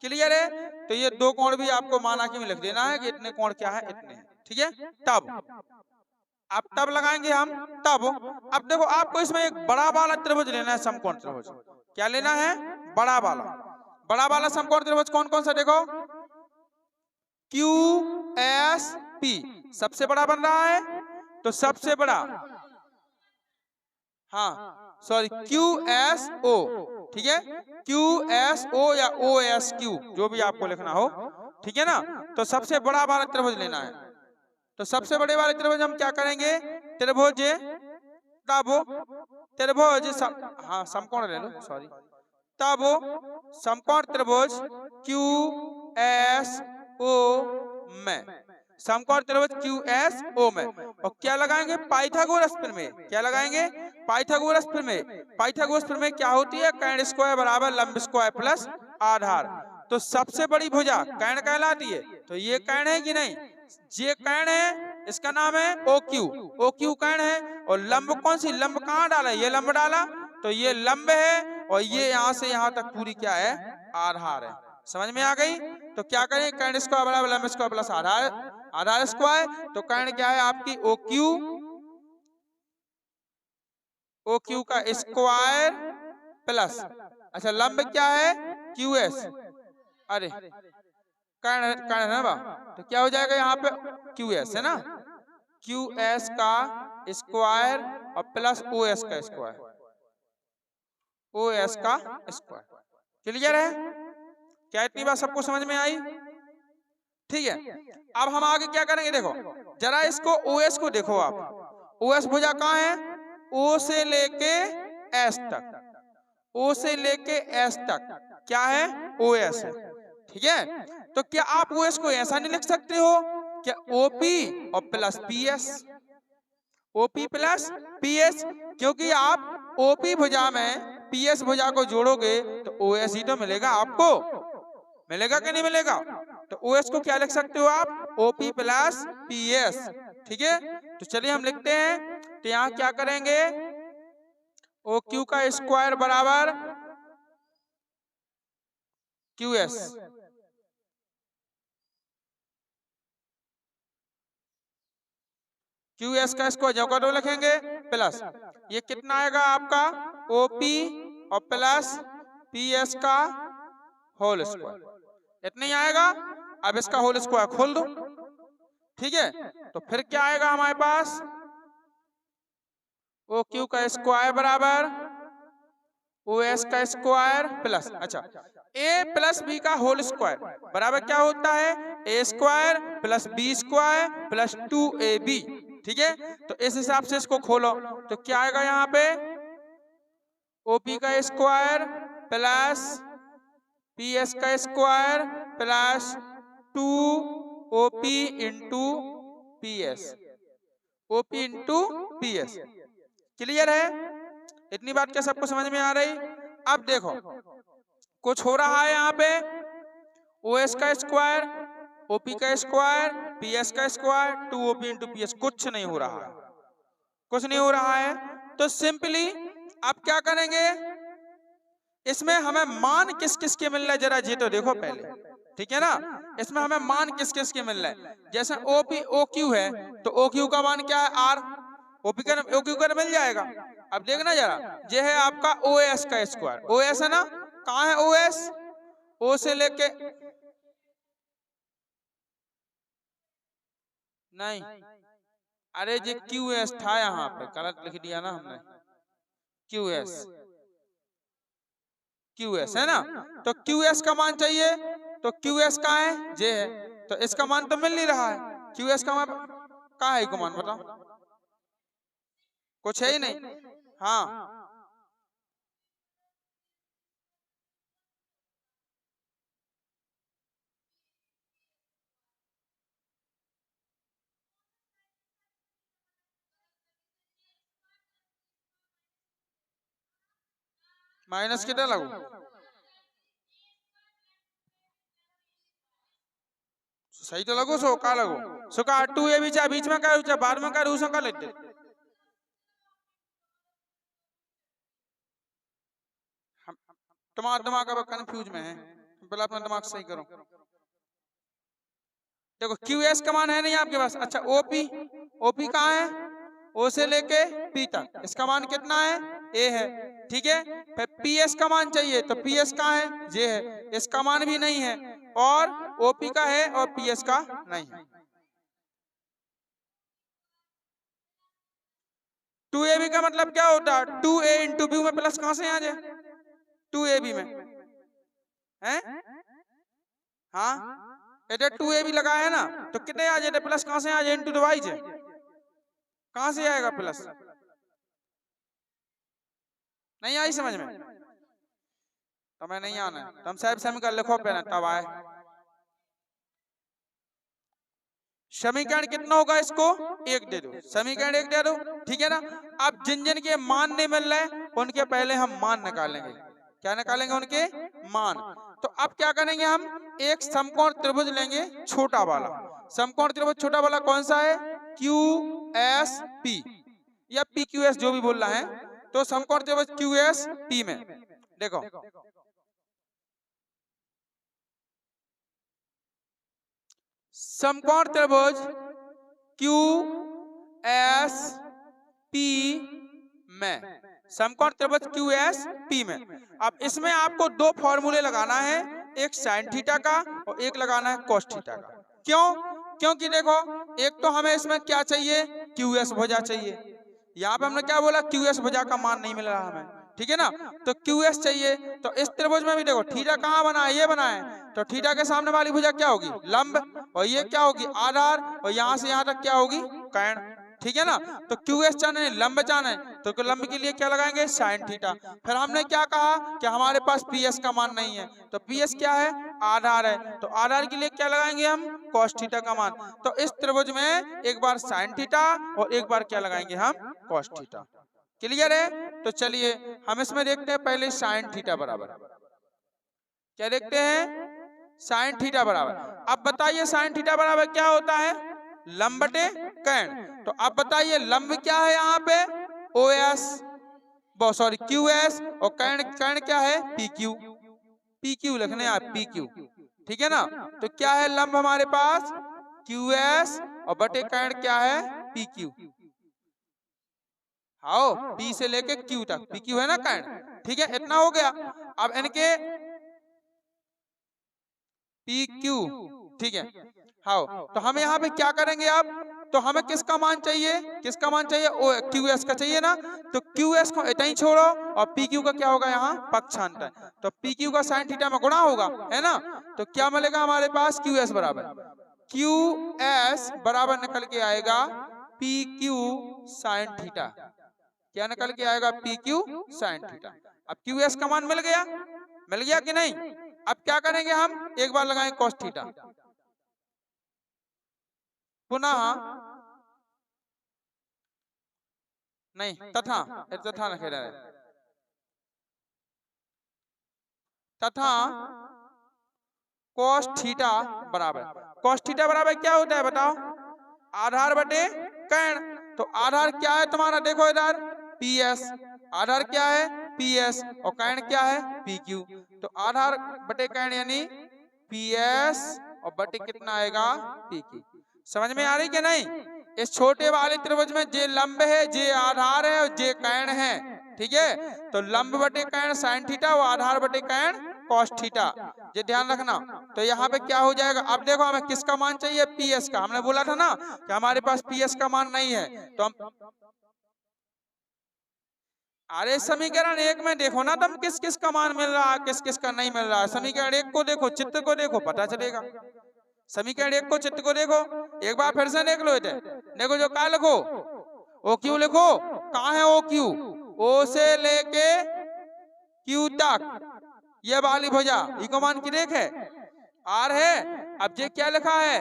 क्लियर है? तो ये दो कोण भी आपको माना कि में लिख देना है कि इतने कोण क्या है? इतने हैं। ठीक है, तब लगाएंगे हम तब। अब देखो आपको इसमें एक बड़ा वाला त्रिभुज लेना है, समकोण त्रिभुज। क्या लेना है? बड़ा वाला। बड़ा वाला समकोण त्रिभुज कौन कौन सा? देखो क्यू एस पी सबसे बड़ा बन रहा है, तो सबसे बड़ा, हाँ सॉरी क्यू एस ओ, ठीक है, क्यू एस ओ या ओ एस क्यू जो भी आपको लिखना हो, ठीक है ना। तो सबसे बड़ा वाला त्रिभुज लेना है। तो सबसे बड़े वाले त्रिभुज हम क्या करेंगे? त्रिभुज तब त्रिभुज हाँ समकोण ले लो, सॉरी, तब समकोण त्रिभुज क्यू एस ओ में, समकोण त्रिभुज क्यू एस ओ में। और क्या लगाएंगे? पाइथागोरस प्रमेय। क्या लगाएंगे? पाइथागोरस प्रमेय। पाइथागोरस प्रमेय क्या होती है? कर्ण स्क्वायर बराबर लंब स्क्वायर प्लस आधार। तो सबसे बड़ी भुजा कर्ण कहलाती है। तो ये कर्ण है कि नहीं? ये कर्ण है, इसका नाम है ओ क्यू। ओ क्यू कर्ण है। और लंब कौन सी? लंब कहाँ डाला? ये लंब डाला, तो ये लंब है। और ये यहाँ से यहाँ तक पूरी क्या है? आधार है। समझ में आ गई? तो क्या करें? कर्ण स्क्वायर बराबर लंब स्क्वायर प्लस आधार, आधार स्क्वायर। तो कर्ण क्या है आपकी? ओ क्यू, ओ क्यू का स्क्वायर प्लस, अच्छा लंब क्या है? क्यू एस, अरे कर्ण कर्ण है बा, तो क्या हो जाएगा यहाँ पे? क्यू एस है ना, क्यू एस का स्क्वायर और प्लस ओ एस का स्क्वायर, ओ एस का स्क्वायर। क्लियर है? क्या इतनी बात सबको समझ में आई? ठीक है, अब हम आगे क्या करेंगे? देखो जरा इसको ओ एस को देखो आप। ओ एस भुजा कहाँ है? ओ से लेके एस तक, ओ से लेके एस तक क्या है? ओ एस है। ठीक है, तो क्या आप ओ एस को ऐसा नहीं लिख सकते हो? क्या ओपी और plus P S, OP plus P S, क्योंकि आप ओपी भुजा में पी एस भुजा को जोड़ोगे तो ओ एस ही तो मिलेगा आपको। मिलेगा कि नहीं मिलेगा? तो ओ एस को क्या लिख सकते हो आप? OP plus P S. ठीक है, तो चलिए हम लिखते हैं। तो यहाँ क्या करेंगे? ओ क्यू का स्क्वायर बराबर क्यू एस, क्यू एस का स्क्वायर जो का लिखेंगे प्लस, ये कितना आएगा आपका? ओपी और प्लस पी एस का होल स्क्वायर, इतना ही आएगा। अब इसका होल स्क्वायर खोल दो। ठीक है, तो फिर क्या आएगा हमारे पास? ओ क्यू का स्क्वायर बराबर ओ एस का स्क्वायर प्लस, अच्छा ए प्लस बी का होल स्क्वायर बराबर क्या होता है? A square plus B square plus 2ab। ठीक है, तो इस हिसाब से इसको खोलो तो क्या आएगा यहाँ पे? ओपी का स्क्वायर प्लस पी एस का square plus 2op into P S, OP into P S. Clear है? इतनी बात क्या सबको समझ में आ रही? अब देखो कुछ हो रहा है यहाँ पे, ओ एस का स्क्वायर, ओपी का स्क्वायर, पी एस का square, 2op into P S, कुछ नहीं हो रहा है, कुछ नहीं हो रहा है। तो सिंपली आप क्या करेंगे? इसमें हमें मान किस किस के मिल रहा है जरा ये तो देखो पहले। ठीक है ना, इसमें हमें मान किस किस के मिल रहा है? जैसे ओपी ओ क्यू है तो ओ क्यू का मान क्या है? आर, ओपी का ओ क्यू का मिल जाएगा। अब देखना जरा, ये है आपका ओ एस का स्क्वायर, ओ एस है ना, कहाँ है ओ एस? ओ से लेके नहीं, अरे ये क्यू एस था, यहाँ पे गलत लिख दिया ना हमने, क्यू एस, क्यू एस है ना। तो क्यू एस का मान चाहिए, तो क्यू एस कहाँ है? ये है, तो इसका मान तो मिल नहीं रहा है। क्यू एस का मान कहाँ है? मान बताओ, कुछ है ही नहीं। हाँ माइनस कितना लगू? सही तो लगो सो का लगो सो का 2a भी चाहे बीच में का चाहे बाद में का रूस का लेते तुम्हारा दिमाग अब कंफ्यूज में है, पहले अपना दिमाग सही करो। देखो क्यू एस का मान है नहीं आपके पास, अच्छा ओपी, ओपी कहाँ है? ओ से लेके पी तक, इसका मान कितना है? ए है, ठीक है। फिर पी एस का मान चाहिए तो पी एस कहाँ है? जे है, इसका मान भी नहीं है, और ओपी का है और पी एस का नहीं है। 2ab का मतलब क्या होता है? 2a इंटू बी में प्लस कहां से आ जाए? 2ab में है, हाँ इधर 2ab लगा है ना, तो कितने आ जाए? प्लस कहां से आ जाए? इंटू डिवाइड है, कहां से आएगा प्लस? नहीं आई समझ में? तो मैं नहीं आना है, तुम साहब समीकरण लिखो पहले तब आए। समीकरण कितना होगा? इसको एक दे दो, समीकरण एक दे दो, ठीक है ना। अब जिन जिन के मान नहीं मिल रहे उनके पहले हम मान निकालेंगे। क्या निकालेंगे? उनके मान। तो अब क्या करेंगे हम? एक समकोण त्रिभुज लेंगे छोटा वाला। समकोण त्रिभुज छोटा वाला कौन सा है? क्यू एस पी या पी क्यू एस जो भी बोल रहा है। तो समकोण त्रिभुज क्यू एस पी में देखो, समकोण त्रिभुज क्यू एस पी में, समकोण त्रिभुज क्यू एस पी में। अब इसमें आपको दो फॉर्मूले लगाना है, एक साइन थीटा का और एक लगाना है कॉस थीटा का। क्यों? क्योंकि देखो एक तो हमें इसमें क्या चाहिए? क्यू एस भुजा चाहिए। यहाँ पे हमने क्या बोला? क्यू एस भुजा का मान नहीं मिल रहा हमें, ठीक है ना। तो क्यू एस चाहिए, तो इस त्रिभुज में भी देखो थीटा कहाँ बना है? ये बना है, तो थीटा के सामने वाली भुजा क्या होगी? लंब, और ये क्या होगी? आधार, और यहाँ से यहाँ तक क्या होगी? कर्ण, ठीक है ना। तो क्यू एस चाहना है, लंब चाहना है, तो लंब के लिए क्या लगाएंगे? Sine theta. फिर हमने क्या कहा कि हमारे पास पी एस का मान नहीं है, तो पी एस क्या है? आधार है, तो आधार के लिए क्या लगाएंगे हम? कॉस थीटा का मान। तो इस त्रिभुज में एक बार साइन थीटा और एक बार क्या लगाएंगे हम? Cos theta. क्लियर है? तो चलिए हम इसमें देखते हैं पहले साइन थीटा बराबर, क्या देखते हैं? साइन थीटा बराबर। अब बताइए साइन थीटा बराबर क्या होता है? लंब बटे कर्ण। तो अब बताइए लंब क्या है यहाँ पे? O S, sorry Q S, और कर्ण, कर्ण क्या है? पी क्यू, पी क्यू लिखने आप, पी क्यू, ठीक है ना। तो क्या है लंब हमारे पास? क्यू एस, और बटे कर्ण क्या है? P Q. आओ पी से लेके क्यू तक, पी क्यू है ना कर्ण, ठीक है। इतना हो गया। अब इनके पी क्यू, ठीक है। हाँ, तो हम यहाँ पे क्या करेंगे? अब तो हमें किसका मान चाहिए? किसका मान चाहिए? ओ क्यू एस का चाहिए ना। तो क्यू एस को इतना ही छोड़ो, और पी क्यू का क्या होगा? यहाँ पक्षांतर, तो पी क्यू का साइन थीटा में गुणा होगा, है ना। तो क्या मिलेगा हमारे पास? क्यू एस बराबर, क्यू एस बराबर निकल के आएगा पी क्यू साइन थीटा। क्या निकल के आएगा? P Q sine theta. अब क्यू एस का मान मिल गया, मिल गया कि नहीं? अब क्या करेंगे हम? एक बार लगाएं कॉस थीटा, पुनः नहीं तथा, तथा लिखे रहे, तथा कॉस थीटा बराबर, कॉस थीटा बराबर क्या होता है बताओ? आधार बटे कर्ण। तो आधार क्या है तुम्हारा? देखो इधर पी एस, आधार क्या है? पी एस, और कर्ण क्या है? P Q. तो आधार बटे कर्ण यानी पी एस, और बटे कितना आएगा? P Q. समझ में आ रही कि नहीं? इस छोटे वाले त्रिभुज में जे लंब है, जे आधार है, और जे कर्ण है, ठीक है। तो लंब बटे कर्ण साइन थीटा, और आधार बटे कर्ण कॉस थीटा, ये ध्यान रखना। तो यहाँ पे क्या हो जाएगा? अब देखो हमें किसका मान चाहिए? पी एस का। हमने बोला था ना कि हमारे पास पी एस का मान नहीं है, तो हम अरे समीकरण एक में देखो ना तुम किस किस का मान मिल रहा है, किस किस का नहीं मिल रहा है। समीकरण एक को देखो, चित्र को देखो, पता चलेगा। समीकरण एक को, चित्र को देखो, एक बार फिर से देख लो इधर। देखो जो क्या लिखो? ओ क्यू लिखो। कहाँ है ओ क्यू? ओ से लेके क्यू तक ये वाली भुजा ई को मान की रेख है आर है। अब ये क्या लिखा है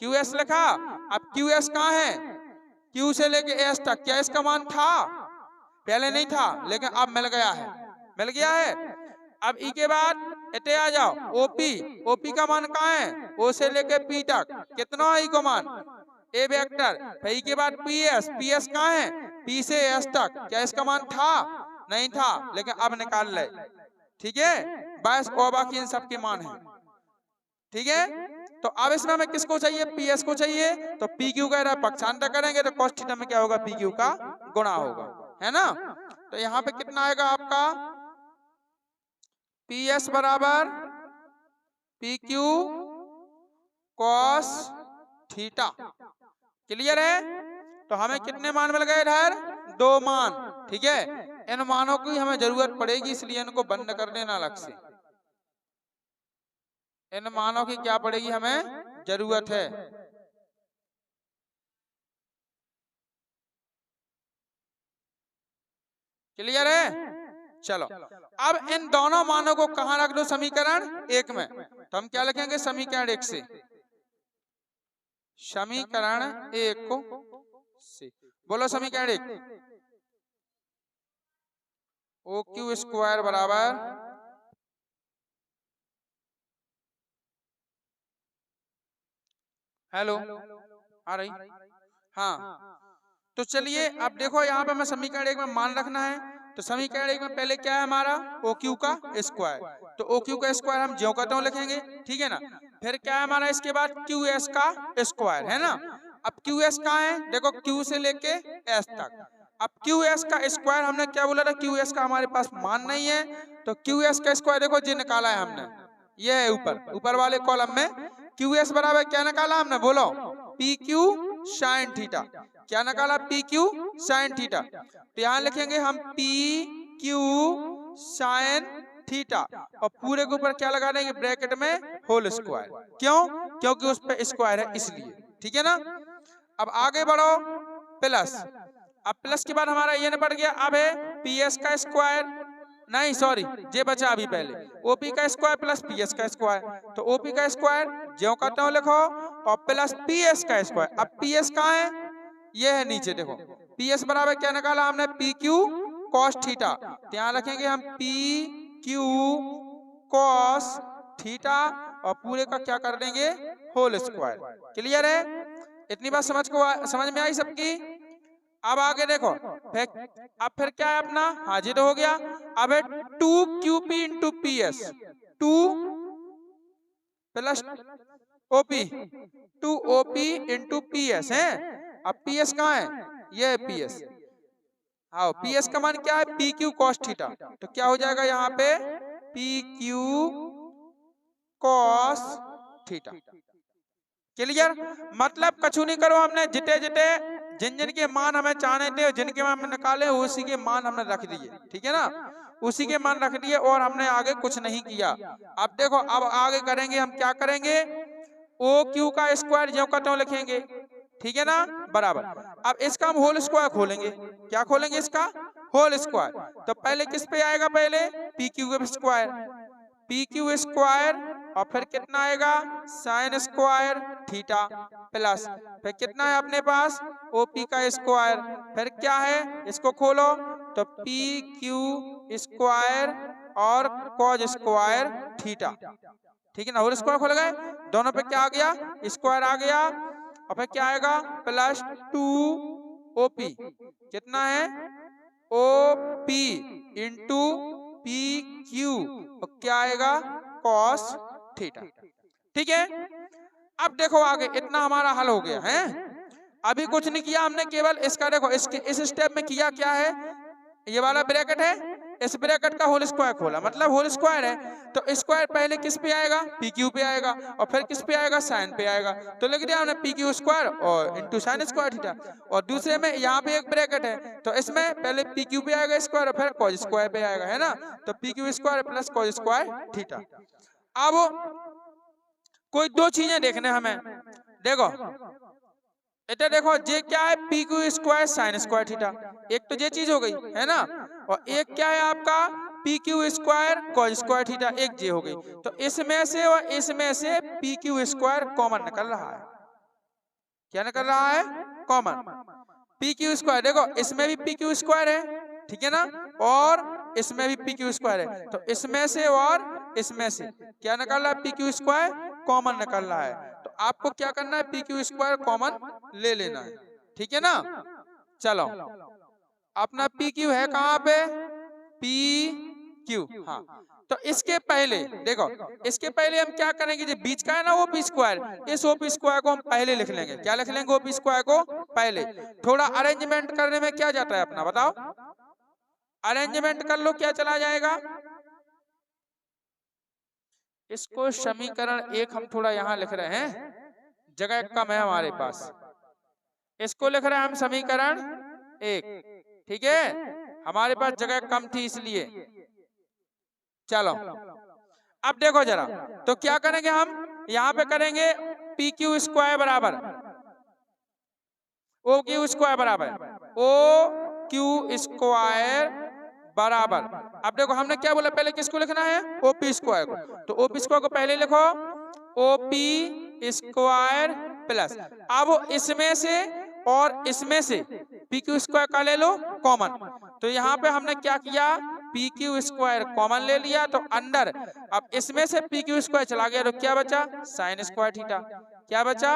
क्यू एस लिखा। अब क्यू एस कहाँ है क्यू से लेके एस तक, क्या इसका मान था पहले नहीं था लेकिन अब मिल गया है, मिल गया है। अब ई के बाद इते आ जाओ ओपी, ओपी का मान कहाँ है ओ से लेके पी तक कितना है ई को मान ए वेक्टर। फिर ई के बाद पी एस, पी एस कहाँ है पी से एस तक, क्या इसका मान था नहीं था लेकिन अब निकाल ले, ठीक है। बस और बाकी इन सब के मान है, ठीक है। तो अब इसमें हमें किसको चाहिए पी एस को चाहिए, तो पी क्यू का पक्षांतर करेंगे तो cos थीटा में क्या होगा पी क्यू का गुणा होगा, है ना। तो यहाँ पे कितना आएगा आपका पी एस बराबर P Q cos theta, clear है। तो हमें कितने मान मिल गए इधर 2 मान, ठीक है। इन मानों की हमें जरूरत पड़ेगी इसलिए इनको बंद कर देना अलग से, इन मानों की क्या पड़ेगी हमें जरूरत है। क्लियर है। चलो अब इन दोनों मानों को कहां रख दो समीकरण 1 में, तो हम क्या लिखेंगे समीकरण 1 से, समीकरण 1 को से बोलो समीकरण 1 ओ क्यू स्क्वायर बराबर हेलो आ रही हाँ। तो चलिए अब देखो यहाँ पे हमें समीकरण 1 में मान रखना है, तो समीकरण 1 में पहले क्या है हमारा ओ क्यू का स्क्वायर, तो ओ क्यू का स्क्वायर हम ज्यों का त्यों लिखेंगे, ठीक है ना। फिर क्या है हमारा इसके बाद क्यू एस का स्क्वायर, है ना। अब क्यू एस कहाँ है देखो क्यू से लेके एस तक। अब क्यू एस का स्क्वायर हमने क्या बोला था क्यू एस का हमारे पास मान नहीं है, तो क्यू एस का स्क्वायर देखो जी निकाला है हमने, ये है ऊपर वाले कॉलम में क्यू एस बराबर क्या निकाला हमने बोलो पी क्यू साइन थीटा, क्या निकाला पी क्यू साइन थीटा। तो यहाँ लिखेंगे हम पी क्यू साइन थीटा और पूरे के ऊपर क्या लगा देंगे ब्रैकेट में होल स्क्वायर, क्यों क्योंकि उस पे स्क्वायर है इसलिए, ठीक है ना। अब आगे बढ़ो प्लस, अब प्लस के बाद हमारा ये निपट गया, अब है पी एस का स्क्वायर, नहीं सॉरी ये बचा अभी पहले ओपी का स्क्वायर प्लस पी एस का स्क्वायर, तो ओपी का स्क्वायर ज्यों का त्यों लिखो और प्लस पी एस का स्क्वायर। अब पी एस कहाँ है ये है नीचे देखो, पी एस बराबर क्या निकाला हमने पी क्यू कॉस थीटा, यहाँ रखेंगे हम पी क्यू कॉस थीटा और पूरे का क्या कर देंगे होल स्क्वायर, क्लियर है। इतनी बात समझ में आई सबकी। अब आगे देखो अब फिर क्या है अपना हाजिर हो गया, अब है 2QP into P S 2 plus OP 2OP into P S है। अब पी एस कहाँ है ये है पी एस, हाँ पी एस का मान क्या है पी क्यू कॉस थीटा, तो क्या हो जाएगा यहाँ पे P Q cos theta, clear. मतलब कछु नहीं करो हमने जिते जिते जिन जिन के मान हमें चाहने थे जिनके मान हमने निकाले उसी के मान हमने रख दिए, ठीक है ना, उसी के मान रख दिए और हमने आगे कुछ नहीं किया। अब देखो अब आगे करेंगे हम क्या करेंगे ओ क्यू का स्क्वायर ज्यों का त्यों लिखेंगे, ठीक है ना बराबर। अब इसका हम होल स्क्वायर खोलेंगे, क्या खोलेंगे इसका होल स्क्वायर, तो पहले किस पे आएगा पहले P Q square, P Q square और फिर कितना आएगा साइन स्क्वायर थीटा प्लस फिर कितना है अपने पास ओपी का स्क्वायर, फिर क्या है इसको खोलो तो पी क्यू स्क्वायर और कॉज स्क्वायर थीटा, ठीक है ना। होल स्क्वायर खोल गए दोनों पे क्या आ गया स्क्वायर आ गया और फिर क्या आएगा प्लस 2OP कितना है OP इंटू पी क्यू और क्या आएगा कॉस थीटा, ठीक है। अब देखो आगे इतना हमारा हल हो गया है, अभी कुछ नहीं किया हमने, केवल इसका देखो इस स्टेप में किया क्या है ये वाला ब्रैकेट है इस ब्रैकेट का होल स्क्वायर खोला, मतलब होल स्क्वायर है तो स्क्वायर पहले किस पे आएगा पी क्यू पे आएगा और फिर किस पे आएगा साइन पे आएगा, तो लिख दिया हमने पी क्यू स्क्वायर और इंटू साइन स्क्वायर थीटा। और दूसरे में यहाँ पे एक ब्रैकेट है तो इसमें पहले पी क्यू पे आएगा स्क्वायर और फिर कॉज स्क्वायर पे आएगा, है ना, तो P Q square plus cos square theta. अब कोई दो चीजें देखने हमें, देखो इधर देखो ये क्या है P Q square sine square theta, एक तो ये चीज हो गई है ना, और एक क्या है आपका P Q square cos square theta, एक ये हो गई। तो इसमें से और इसमें से पी क्यू स्क्वायर कॉमन निकल रहा है। क्या निकल रहा है? Common P Q square. देखो इसमें भी पी क्यू स्क्वायर है, ठीक है ना, और इसमें भी पी क्यू स्क्वायर है। तो इसमें से और इसमें से क्या निकल रहा है? पी क्यू स्क्वायर कॉमन निकल रहा है। तो आपको क्या करना है? पी क्यू स्क्वायर कॉमन ले लेना है, ठीक है ना। चलो अपना पी क्यू है कहाँ पे? पी क्यू, हाँ। तो इसके पहले देखो, इसके पहले हम क्या करेंगे? जो बीच का है ना ओपी स्क्वायर, इस ओपी स्क्वायर को हम पहले लिख लेंगे। क्या लिख लेंगे? ओपी स्क्वायर को पहले। थोड़ा अरेंजमेंट करने में क्या जाता है अपना, बताओ? अरेंजमेंट कर लो, क्या चला जाएगा? इसको समीकरण एक हम थोड़ा यहाँ लिख रहे हैं, जगह कम है हमारे पास। इसको लिख रहे हैं हम समीकरण एक, ठीक है, हमारे पास जगह कम थी इसलिए। चलो अब देखो जरा, तो क्या करेंगे हम? यहाँ पे करेंगे पी क्यू स्क्वायर बराबर ओ क्यू स्क्वायर बराबर ओ क्यू स्क्वायर बराबर। अब देखो हमने क्या बोला, पहले किसको लिखना है? ओपी स्क्वायर को। तो ओपी स्क्वायर को पहले लिखो, ओपी स्क्वायर प्लस, अब इसमें से और इसमें से पी क्यू स्क्वायर का ले लो कॉमन। तो यहाँ पे हमने क्या किया? पी क्यू स्क्वायर कॉमन ले लिया, तो अंदर अब इसमें से पी क्यू स्क्वायर चला गया, तो क्या बचा? Sine square theta. क्या बचा?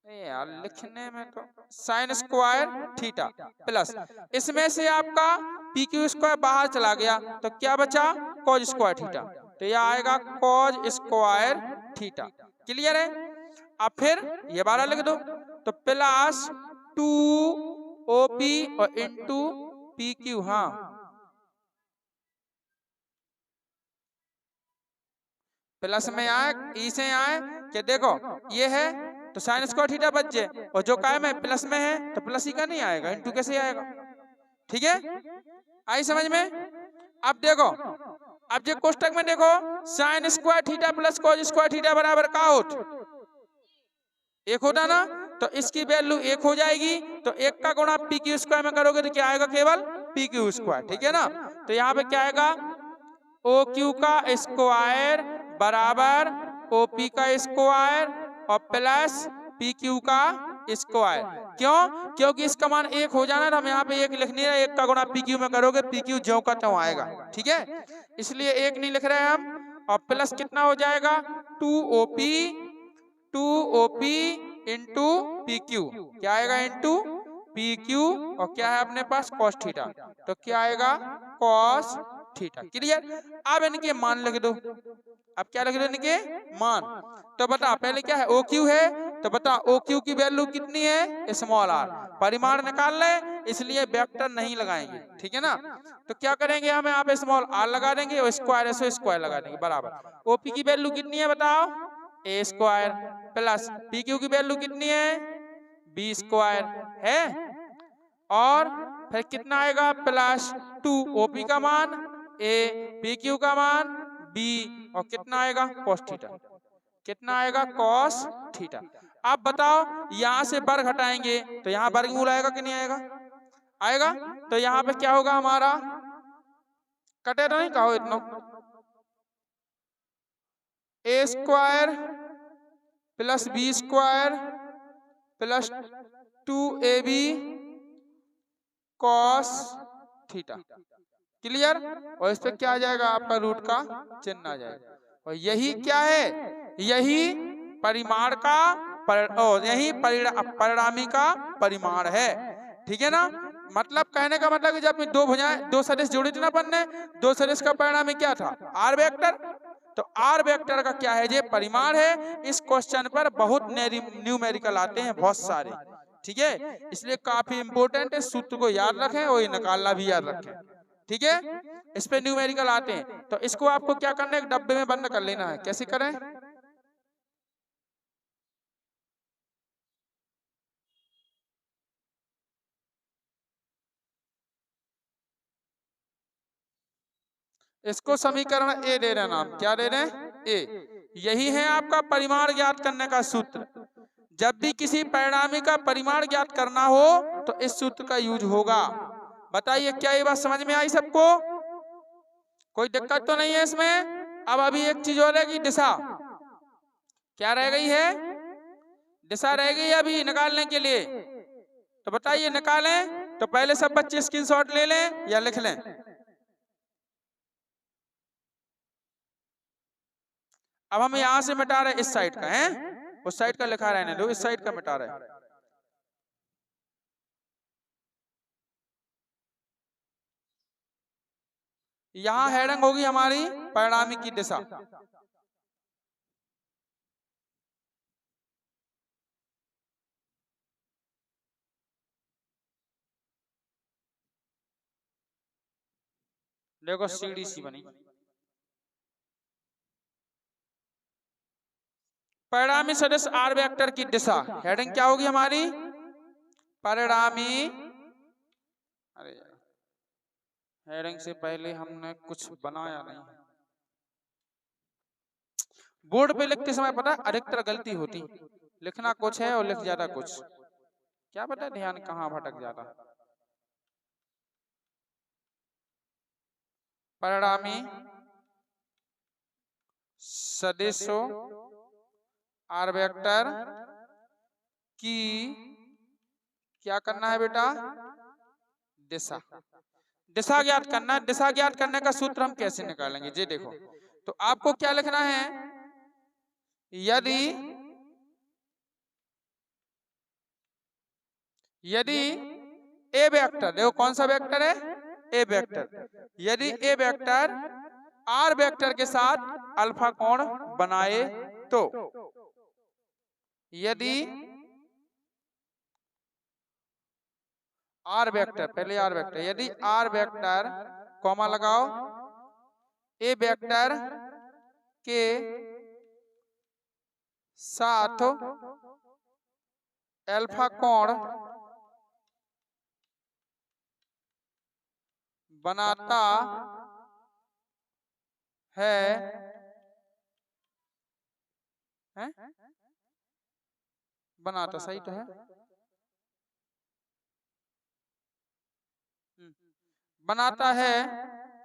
यार लिखने में तो साइन स्क्वायर थीटा प्लस, इसमें से आपका पी क्यू स्क्वायर बाहर चला गया, तो क्या बचा? Cause square theta. तो यह आएगा कॉज स्क्वायर थीटा। क्लियर है? अब फिर ये 12 लिख दो, तो प्लस 2 ओपी और इंटू पी क्यू। हाँ प्लस में आए, ई से आए, कि देखो ये है तो साइन स्क्वायर थीटा बच जाए, और जो कायम है प्लस में है तो प्लस ही का नहीं आएगा, इंटू कैसे आएगा? ठीक है, आई समझ में? अब देखो, अब ये कोष्टक में देखो, sine square theta plus cos square theta बराबर का होता? एक होता ना, तो इसकी वैल्यू एक हो जाएगी। तो एक का गुणा पी क्यू स्क्वायर में करोगे तो क्या आएगा? केवल पी क्यू स्क्वायर, ठीक है ना। तो यहाँ पे क्या आएगा? ओ क्यू का स्क्वायर बराबर ओ पी का स्क्वायर और प्लस पी क्यू का स्क्वायर। क्यों? क्योंकि इसका मान एक हो जाना, हम यहाँ पे एक लिख नहीं रहे, एक का गुणा पी क्यू में करोगे पी क्यू ज्यों का त्यों आएगा, ठीक है, इसलिए एक नहीं लिख रहे हैं हम। और प्लस कितना हो जाएगा? 2 ओपी इंटू पी क्यू। क्या आएगा? इंटू पी क्यू, और क्या है अपने पास? Cos theta. तो क्या आएगा? Cos theta. क्लियर? अब इनके मान लिख दो। अब क्या लिख दो? इनके मान। तो बता पहले क्या है? ओ क्यू है, तो बता ओ क्यू की वैल्यू कितनी है? Small R. परिमाण निकाल ले, इसलिए वेक्टर नहीं लगाएंगे, ठीक है ना। तो क्या करेंगे हम? यहाँ पे स्मॉल आर लगा देंगे और स्क्वायर है स्क्वायर लगा देंगे बराबर। ओपी की वैल्यू कितनी है बताओ? ए स्क्वायर प्लस पी क्यू की वैल्यू कितनी है? बी स्क्वायर है, और फिर कितना आएगा? प्लस 2 ओपी का मान, ए पी क्यू का मान, बी, और कितना आएगा? Cos theta. कितना आएगा? Cos theta. अब बताओ, यहां से वर्ग हटाएंगे तो यहाँ वर्गमूल आएगा कि नहीं आएगा? आएगा। तो यहाँ पे क्या होगा हमारा? कटे तो नहीं कहो इतना, a square plus B square plus 2ab cos theta. Clear? और इस पे क्या आ जाएगा? आपका रूट का चिन्ह आ जाएगा। और यही क्या है? यही परिमाण का यही परिणामी का परिमाण है, ठीक है ना। मतलब कहने का मतलब कि जब दो भुजाएं दो सदिश जोड़ी थी ना अपन ने, दो सदिश का परिणामी क्या था? R vector. तो आर वेक्टर का क्या है? ये परिमाण है। इस क्वेश्चन पर बहुत न्यूमेरिकल आते हैं, बहुत सारे, ठीक है, इसलिए काफी इंपोर्टेंट है। सूत्र को याद रखें और ये निकालना भी याद रखें, ठीक है। इस पे न्यूमेरिकल आते हैं, तो इसको आपको क्या करना है? एक डब्बे में बंद कर लेना है। कैसे करें? इसको समीकरण ए दे रहे नाम। क्या दे रहे हैं? ए। यही है आपका परिमाण ज्ञात करने का सूत्र। जब भी किसी परिणामी का परिमाण ज्ञात करना हो तो इस सूत्र का यूज होगा। बताइए क्या ये बात समझ में आई सबको? कोई दिक्कत तो नहीं है इसमें? अब अभी एक चीज और रहेगी, दिशा। क्या रह गई है? दिशा रह गई अभी निकालने के लिए। तो बताइए निकालें तो पहले सब बच्चे स्क्रीनशॉट ले लें या लिख लें। अब हम यहां से मिटा रहे इस साइड का है, उस साइड का लिखा रहने दो, इस साइड का मिटा रहे। यहां हेडिंग होगी हमारी परिणामी की दिशा। देखो सीढ़ी सी बनी। परिणामी सदिश आर वेक्टर की दिशा, हेडिंग क्या होगी हमारी? परिणामी, अरे हेडिंग से पहले हमने कुछ बनाया नहीं। बोर्ड पे लिखते समय पता अधिकतर गलती होती, लिखना कुछ है और लिख जाता कुछ, क्या पता ध्यान कहाँ भटक जाता। परिणामी सदिशों आर वेक्टर की क्या करना है बेटा? दिशा। दिशा ज्ञात करना है। दिशा ज्ञात करने का सूत्र हम कैसे निकालेंगे जी देखो, तो आपको क्या लिखना है? यदि ए वेक्टर, देखो कौन सा वेक्टर है? ए वेक्टर। यदि ए वेक्टर आर वेक्टर के साथ अल्फा कोण बनाए तो, यदि आर वेक्टर, पहले आर वेक्टर, यदि आर वेक्टर कॉमा लगाओ ए वेक्टर के साथ अल्फा कोण बनाता है, बनाता सही तो है, बनाता है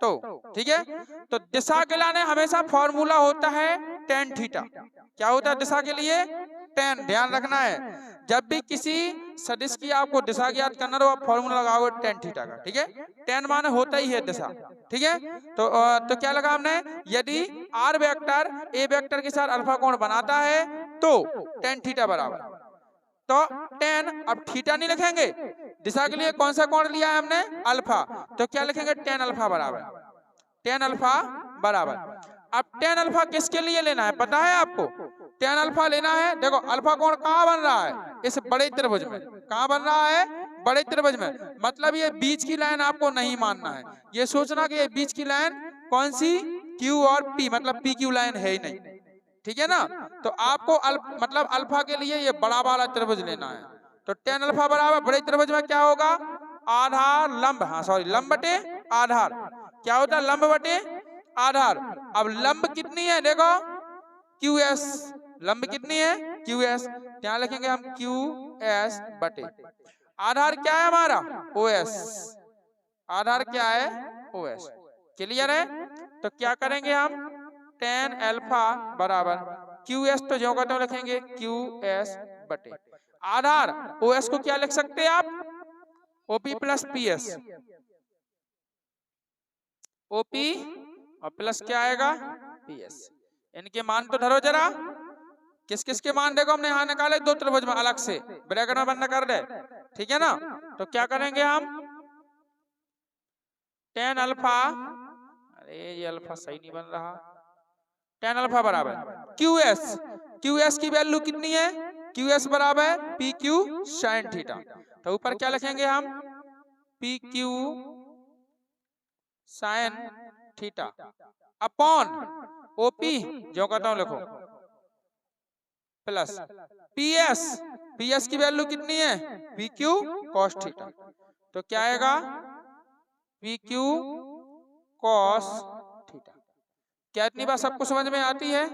तो ठीक है। तो दिशा के लिए हमेशा फॉर्मूला होता है tan थीटा। क्या होता है दिशा के लिए? tan। ध्यान रखना है जब भी किसी सदिश की आपको दिशा ज्ञात करना तो आप फॉर्मूला लगाओगे tan थीटा का, ठीक है। tan माने होता ही है दिशा, ठीक है। तो क्या लगा हमने? यदि आर वेक्टर ए वेक्टर के साथ अल्फा कोण बनाता है तो tan थीटा बराबर, तो tan, अब थीटा नहीं लिखेंगे, दिशा के लिए कौन सा कोण लिया है हमने? अल्फा, तो क्या लिखेंगे? tan अल्फा बराबर, tan अल्फा बराबर। अब tan अल्फा किसके लिए लेना है पता है आपको? tan अल्फा लेना है, देखो अल्फा कोण कहाँ बन रहा है? इस बड़े त्रिभुज में। कहाँ बन रहा है? बड़े त्रिभुज में। मतलब ये बीच की लाइन आपको नहीं मानना है, ये सोचना कि ये बीच की लाइन कौन सी? Q और P, मतलब PQ लाइन है ही नहीं, ठीक है ना। तो आपको मतलब अल्फा के लिए ये बड़ा वाला त्रिभुज लेना है, तो tan अल्फा बराबर बड़े त्रिभुज में क्या होगा? आधार लंब, हाँ सॉरी, लंब बटे आधार। क्या होता है? लंब बटे आधार। अब लंब कितनी है देखो? QS। लंब कितनी है? QS। क्या लिखेंगे हम? QS बटे आधार क्या है हमारा? OS। आधार क्या है? OS। क्लियर है? तो क्या करेंगे हम? tan अल्फा बराबर QS, तो जो कहते हैं लिखेंगे QS बटे आधार। OS को क्या लिख सकते हैं आप? OP plus PS। OP और प्लस क्या आएगा? PS। इनके मान तो धरो जरा, किस किस के मान देखो हमने यहाँ निकाले दो त्रिभुज में अलग से, ब्रैकेट में बंद कर दे, ठीक है ना। तो क्या करेंगे हम? tan अल्फा, अरे ये अल्फा सही नहीं बन रहा, tan अल्फा बराबर QS। QS की वैल्यू कितनी है? QS बराबर PQ sin थीटा। तो ऊपर क्या लिखेंगे हम? PQ sin theta upon OP, जो कहता हूं लिखो, प्लस PS। PS की वैल्यू कितनी है? PQ cos theta. तो क्या आएगा? PQ cos theta. क्या इतनी बात सबको समझ में आती है?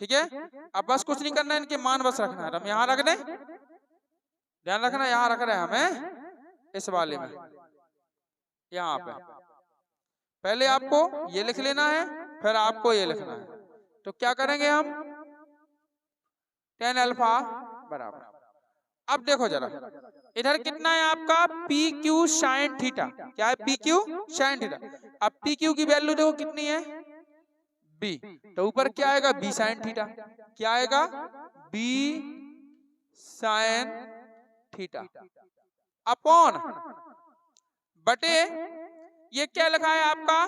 ठीक है। अब बस कुछ नहीं करना है, इनके मान बस रखना है, हम यहाँ रख दें। ध्यान रखना, यहाँ रख रहे हैं हमें इस वाले में, यहाँ पे पहले आपको ये लिख लेना है, फिर आपको ये लिखना है। तो क्या करेंगे हम, tan अल्फा बराबर, अब देखो जरा इधर कितना है आपका पी क्यू साइन थीटा, क्या है पी क्यू साइन थीटा। अब पी क्यू की वैल्यू देखो कितनी है बी, तो ऊपर क्या आएगा बी साइन थीटा, क्या आएगा बी साइन थीटा अपॉन बटे ये क्या लिखा है आपका,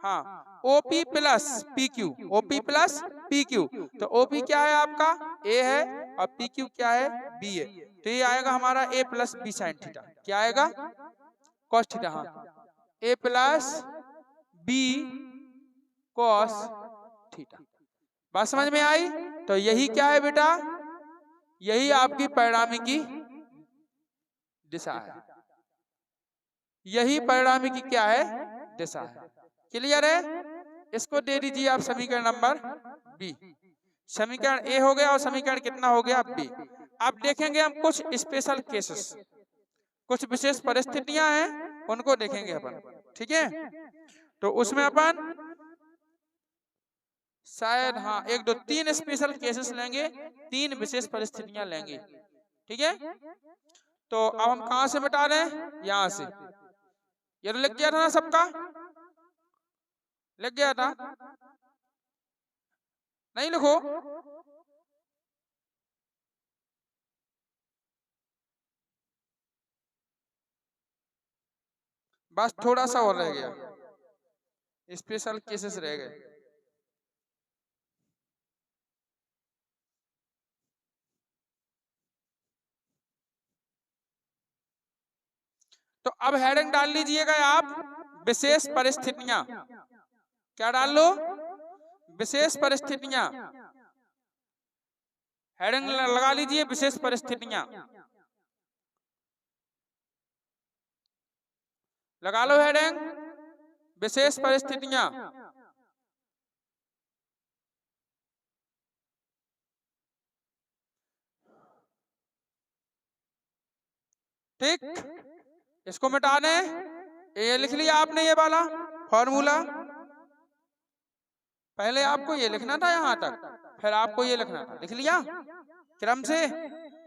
हाँ OP plus P Q, OP plus P Q. तो ओपी क्या है आपका ए है और पी क्यू क्या है बी है, तो ये आएगा हमारा ए प्लस बी साइन थीटा, क्या आएगा कॉस थीटा, हाँ ए प्लस बी कॉस थीटा। बात समझ में आई। तो यही क्या है बेटा, यही आपकी परिणामी की दिशा है, यही परिणामी की क्या है दिशा है। क्लियर है। इसको दे दीजिए आप समीकरण नंबर बी, समीकरण ए हो गया और समीकरण कितना हो गया बी। अब देखेंगे हम कुछ स्पेशल केसेस, कुछ विशेष परिस्थितियां हैं उनको देखेंगे अपन, ठीक है। तो उसमें अपन शायद हाँ एक दो तीन स्पेशल केसेस लेंगे, तीन विशेष परिस्थितियां लेंगे, ठीक है। तो अब हम कहां से मिटा रहे हैं, यहां से। ये तो लिख गया था ना सबका, लिख गया था, नहीं लिखो, बस थोड़ा सा और रह गया, स्पेशल केसेस रह गए। तो अब हेडिंग डाल लीजिएगा आप विशेष परिस्थितियां, क्या डाल लो विशेष परिस्थितियां, हेडिंग लगा लीजिए विशेष परिस्थितियां, लगा लो हेडिंग विशेष परिस्थितियां। ठीक, इसको मिटा दें, ये लिख लिया आपने ये वाला फॉर्मूला, पहले आपको ये लिखना था यहाँ तक, फिर आपको ये लिखना था, लिख लिया क्रम से।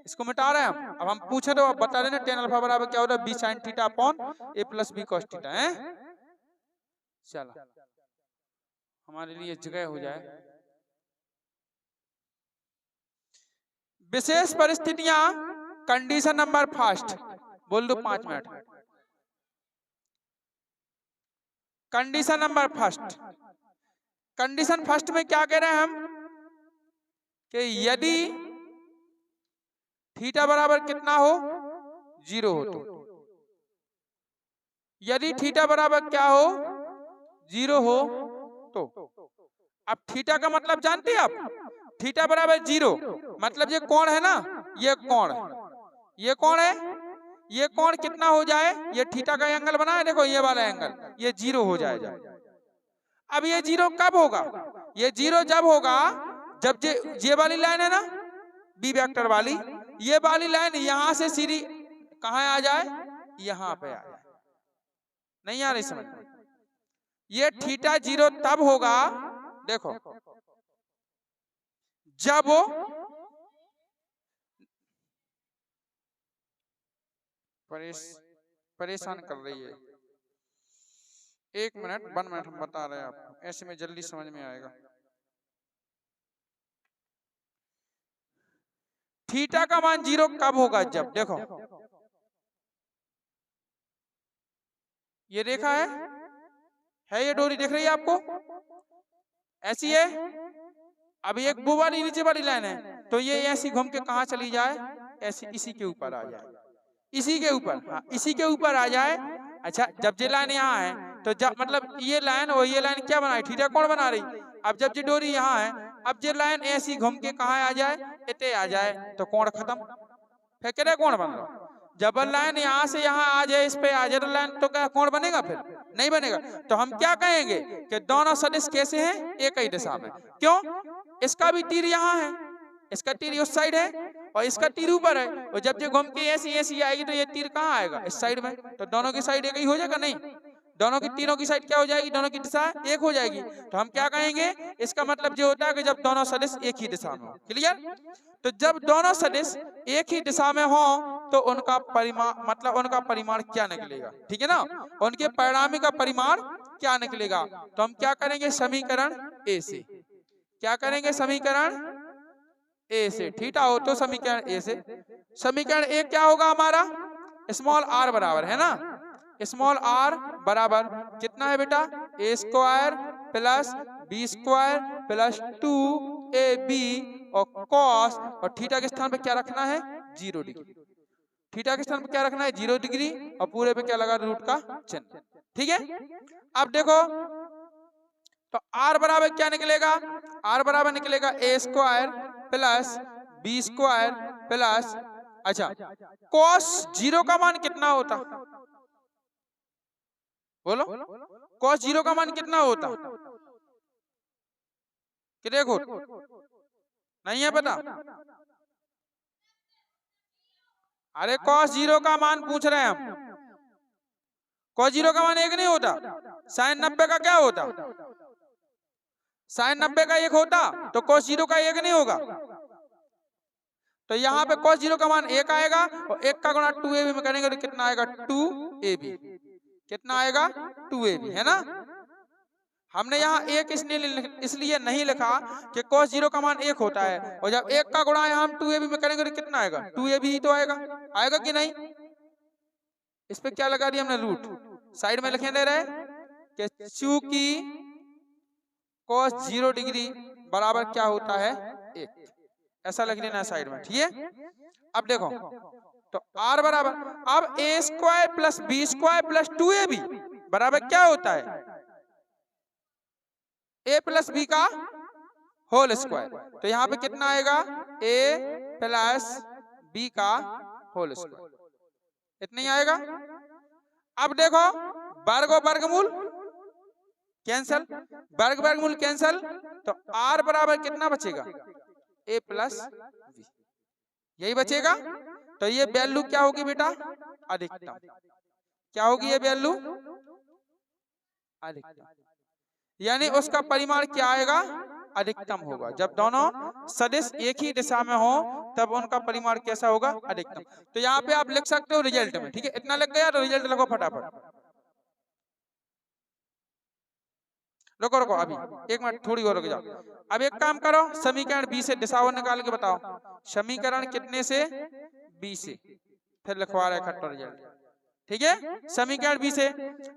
इसको मिटा रहे हैं हम। अब हम पूछे तो आप बता देना tan अल्फा बराबर क्या होता है बी साइन थीटा अपॉन ए प्लस बी कॉस थीटा है। चलो हमारे लिए जगह हो जाए। विशेष परिस्थितियां कंडीशन नंबर फर्स्ट, बोल दो 5 minute. Condition number first, condition first में क्या कह रहे हैं हम कि यदि थीटा बराबर कितना हो 0 हो, तो यदि थीटा बराबर क्या हो 0 हो तो, अब थीटा का मतलब जानते हैं आप, थीटा बराबर 0 मतलब ये कोण है ना, ये कोण, ये कोण है, ये कोण कितना हो जाए, ये थीटा का एंगल बना है देखो, ये वाला एंगल, ये 0 हो जाएगा। अब ये 0 कब होगा, ये 0 जब होगा जब ये वाली लाइन है ना बी वेक्टर वाली, ये वाली लाइन यहां से सीधी कहां आ जाए, यहां पे आ जाए। नहीं आ रही समझ में, ये थीटा 0 तब होगा देखो जब परेशान कर रही है, 1 मिनट 1 मिनट हम बता रहे हैं आपको, ऐसे में जल्दी समझ में आएगा। थीटा का मान 0 कब होगा, जब देखो ये रेखा है ये डोरी दिख रही है आपको, ऐसी है। अब एक वो वाली नीचे वाली लाइन है, तो ये ऐसी घूम के कहां चली जाए, ऐसी इसी के ऊपर आ जाए, इसी के ऊपर, हाँ इसी के ऊपर आ जाए। अच्छा जब ये लाइन यहाँ है तो जब मतलब ये लाइन और ये लाइन क्या बनाई, थीटा कोण बना रही। अब जब ये डोरी यहाँ है, अब ये लाइन ऐसी घूम के कहाँ आ जाए, इते आ जाए, तो कोण खत्म, फिर क्या कोण बन रहा। जब लाइन यहाँ से यहाँ आ जाए, इस पे आ जाए तो लाइन, तो क्या कोण बनेगा, फिर नहीं बनेगा। तो हम क्या कहेंगे कि दोनों सदिश कैसे हैं, एक ही दिशा में। क्यों, इसका भी तीर यहाँ है इसका तीर उस साइड है और इसका तीर ऊपर है, और जब ये घूम के ऐसी ऐसी आएगी तो ये तीर कहाँ आएगा, इस साइड में। तो दोनों की साइड एक ही हो जाएगा, नहीं, दोनों की तीनों की साइड क्या हो जाएगी, दोनों की दिशा एक हो जाएगी। तो हम क्या कहेंगे, इसका मतलब ये होता है कि जब दोनों सदिश एक ही दिशा में हो। क्लियर। तो जब दोनों सदिश एक ही दिशा में हो तो उनका परिमाण मतलब उनका परिमाण क्या निकलेगा, ठीक है ना, उनके परिणामी का परिमाण क्या निकलेगा। तो हम क्या करेंगे, समीकरण ए से, क्या करेंगे, समीकरण ए से थीटा हो तो समीकरण ए से, समीकरण ए क्या होगा हमारा, स्मॉल आर बराबर है ना, स्मॉल आर बराबर कितना है बेटा, a square plus B square plus 2ab और कॉस, और थीटा के स्थान पे क्या रखना है, 0 डिग्री, थीटा के स्थान पे क्या रखना है, 0 डिग्री, और पूरे पे क्या लगा, रूट का चिन्ह, ठीक है। अब देखो तो आर बराबर क्या निकलेगा, आर बराबर निकलेगा a square plus B square plus, अच्छा कॉस 0 का मान कितना होता, बोलो, कॉस 0 का मान कितना होता, कि देखो नहीं है पता, अरे कॉस 0 का मान पूछ रहे हैं हम, कॉस 0 का मान 1 नहीं होता, साइन 90 का क्या होता, साइन 90 का 1 होता, तो कॉस 0 का 1 नहीं होगा। तो यहाँ पे cos 0 का मान 1 आएगा, और 1 का गुणा 2ab में करेंगे तो कितना आएगा, 2ab, कितना आएगा, 2ab, है ना। हमने यहाँ 1 इसलिए नहीं लिखा कि cos 0 का मान 1 होता है, और जब 1 का गुणा यहाँ हम 2ab में करेंगे तो कितना आएगा, 2ab ही तो आएगा, आएगा कि नहीं। इस पे क्या लगा दिया हमने, रूट, साइड में लिखे दे रहे कि चूंकि cos 0 डिग्री बराबर क्या होता है, 1, ऐसा लिख लेना साइड में, ठीक है। अब देखो तो r बराबर, अब a square plus B square plus 2ab बराबर क्या होता है, a प्लस बी का होल स्क्वायर, तो यहाँ पे कितना आएगा, a प्लस बी का होल स्क्वायर, इतना ही आएगा। अब देखो वर्ग और वर्गमूल कैंसल, वर्ग वर्गमूल कैंसल, तो r बराबर कितना बचेगा, a प्लस बी, यही बचेगा। तो ये वैल्यू क्या होगी बेटा, अधिकतम, क्या होगी ये वैल्यू, अधिकतम, यानी उसका परिमाण क्या आएगा, अधिकतम होगा। जब दोनों सदिश एक ही दिशा में हो तब उनका परिमाण कैसा होगा, अधिकतम। तो यहाँ पे आप लिख सकते हो रिजल्ट में, ठीक है, इतना लग गया तो रिजल्ट लिखो फटाफट। रुको रुको अभी 1 मिनट, थोड़ी और रुक जाओ। अब एक काम करो, समीकरण बी से दिशा निकाल के बताओ, समीकरण कितने से, बी से, फिर लिखवा रहे खट्टा रिजल्ट, ठीक है। समीकरण बी से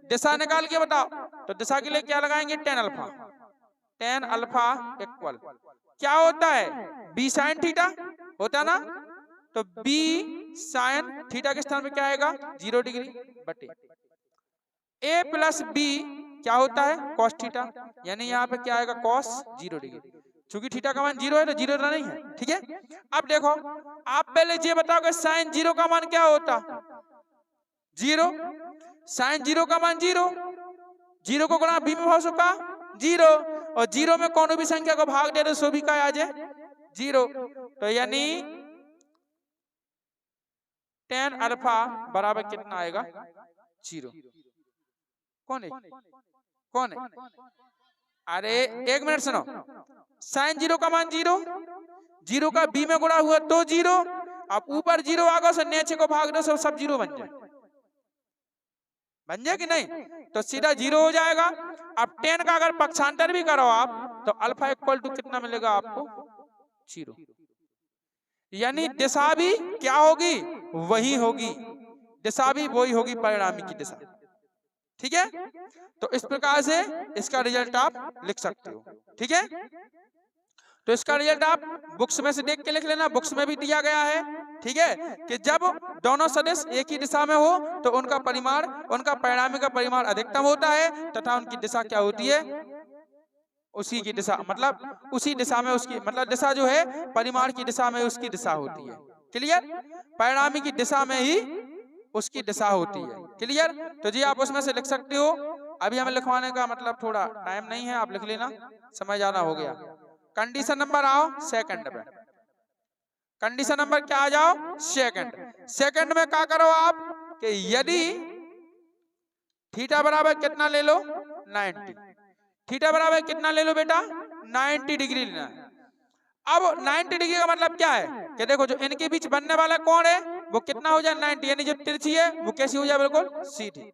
दिशा निकाल के बताओ, तो दिशा के लिए क्या लगाएंगे, tan alpha, tan alpha equal क्या होता है, बी साइन थीटा होता ना, तो बी साइन थीटा के स्थान पे क्या आएगा, 0 डिग्री बटे a प्लस बी क्या होता है, cos थीटा, यानी यहाँ पे क्या आएगा, cos 0 डिग्री, चूंकि थीटा का मान 0 है तो 0 नहीं है, ठीक है। अब देखो आप पहले ये बताओगे साइन 0 का मान क्या होता, 0, साइन 0 का मान 0, 0 को गुणा b में भाग सका 0, और 0 में कौन भी संख्या को भाग दे तो सो भी का आ जाए 0, तो यानी tan अल्फा बराबर कितना आएगा, 0। कौन है, कौन है, अरे 1 मिनट सुनो, साइन 0 का मान 0, 0 का b में गुणा हुआ तो 0, अब ऊपर 0 आगे से नीचे को भाग दो सब 0 बन जाए, बन जाए कि नहीं, तो सीधा 0 हो जाएगा। अब tan का अगर पक्षांतर भी करो आप तो अल्फा इक्वल टू कितना मिलेगा आपको, 0, यानी दिशा भी क्या होगी, वही होगी, दिशा भी वही होगी, परिणामी की दिशा, ठीक है। तो इस प्रकार से इसका रिजल्ट आप लिख सकते हो, ठीक है। तो इसका रिजल्ट आप बुक्स में से देख के लिख लेना, बुक्स में भी दिया गया है, ठीक है, कि जब दोनों सदिश एक ही दिशा में हो तो उनका परिमाण, उनका परिणामी का परिमाण अधिकतम होता है, तथा उनकी दिशा क्या होती है, उसी की दिशा, मतलब उसी दिशा में उसकी, मतलब दिशा जो है परिमाण की दिशा में उसकी दिशा होती है, क्लियर, परिणामी की दिशा में ही उसकी दिशा होती है, क्लियर। तो जी आप उसमें से लिख सकते हो, अभी हमें लिखवाने का मतलब थोड़ा टाइम नहीं है, आप लिख लेना, समय ज्यादा हो गया। कंडीशन नंबर आओ सेकंड पे, कंडीशन नंबर क्या आ जाओ, सेकंड। सेकंड में क्या करो आप कि यदि थीटा बराबर कितना ले लो, 90। थीटा बराबर कितना ले लो बेटा, 90 डिग्री लेना है। अब 90 डिग्री का मतलब क्या है कि देखो जो इनके बीच बनने वाला कोण है वो कितना हो जाए, 90। यानी जो तिरछी है वो कैसी हो जाए, बिल्कुल सीधी।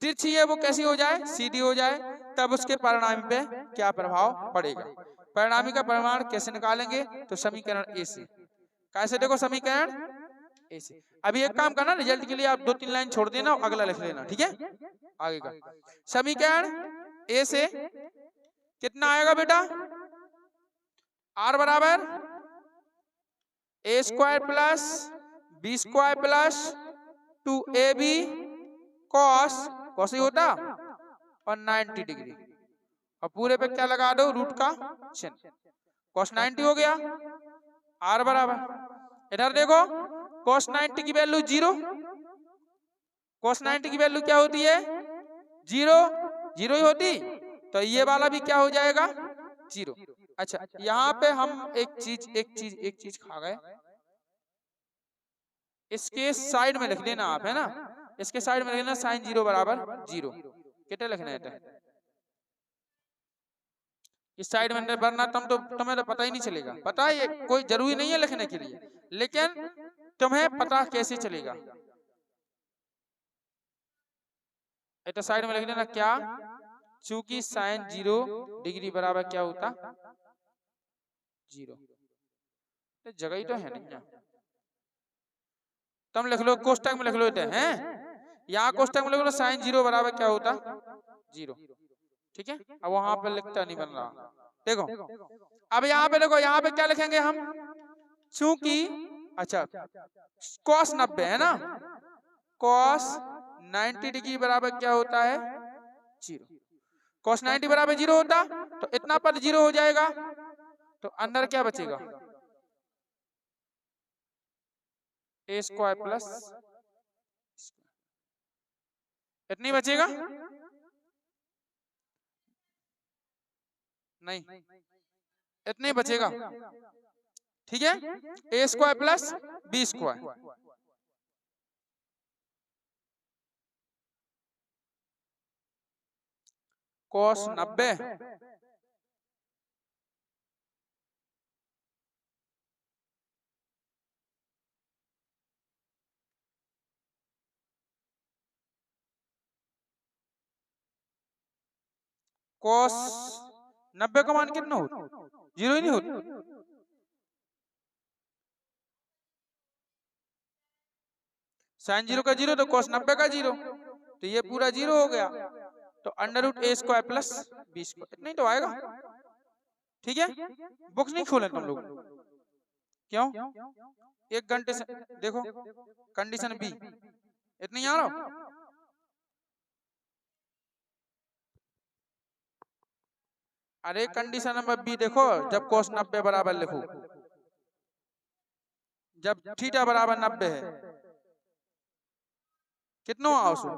तिरछी है वो कैसी हो जाए, सीधी हो जाए। तब उसके परिणामी पे क्या प्रभाव पड़ेगा। परिणामी का परिमाण कैसे निकालेंगे, तो समीकरण ए से। कैसे देखो समीकरण ए से। अभी एक काम करना, रिजल्ट के लिए आप 2-3 लाइन छोड़ देना, अगला लिख लेना, ठीक है। आगे का समीकरण ए से कितना आएगा बेटा, आर बराबर a square plus B square plus 2ab cos, cos ही होता और 90 डिग्री, और पूरे पे क्या लगा दो, रूट का चिन्ह। कॉस 90 हो गया, आर बराबर इधर देखो कॉस 90 की वैल्यू 0, कॉस 90 की वैल्यू क्या होती है, 0, 0 ही होती, तो ये वाला भी क्या हो जाएगा, 0। अच्छा यहाँ पे हम एक चीज खा गए, इसके साइड में लिख लेना आप, है ना। इसके साइड में लिख लेना साइन 0 बराबर 0। कितने लिखना है, इस साइड में वरना तो तुम्हें तो पता ही नहीं चलेगा। पता है कोई जरूरी नहीं है लिखने के लिए, लेकिन तुम्हें पता कैसे चलेगा। इधर साइड में लिख देना क्या, चूंकि साइन 0 डिग्री बराबर क्या होता, 0। जगह ही तो है नहीं, तुम लिख लो कोष्टक में लिख लो, है यहाँ कोष्टक में लिख लो साइन 0 बराबर क्या होता, 0, ठीक है। अब वहां पे लिखता नहीं बन रहा, देखो अब यहाँ पे देखो, यहाँ पे क्या लिखेंगे हम, चूंकि अच्छा कॉस 90 है ना, कॉस 90 डिग्री बराबर क्या होता है, 0। कॉस 90 बराबर 0 होता तो इतना पद 0 हो जाएगा, तो अंदर क्या बचेगा, ए स्क्वायर प्लस इतनी बचेगा, नहीं इतने बचेगा, ठीक है। A square plus B square, cos 90 cos 90 का मान कितना हो, 0 ही नहीं होता। साइन 0 का 0 तो कॉस 90 का 0, तो ये पूरा 0 हो गया, तो अंडर रूट ए स्क्वायर प्लस बी स्क्वायर, इतना ही तो आएगा, ठीक है। बुक्स नहीं खोले तुम लोग, क्यों, 1 घंटे से देखो कंडीशन बी, इतना ही आ रहा। अरे कंडीशन नंबर बी देखो, जब कॉस 90 बराबर लिखो, जब थीटा बराबर 90 है, कितना आओ सो,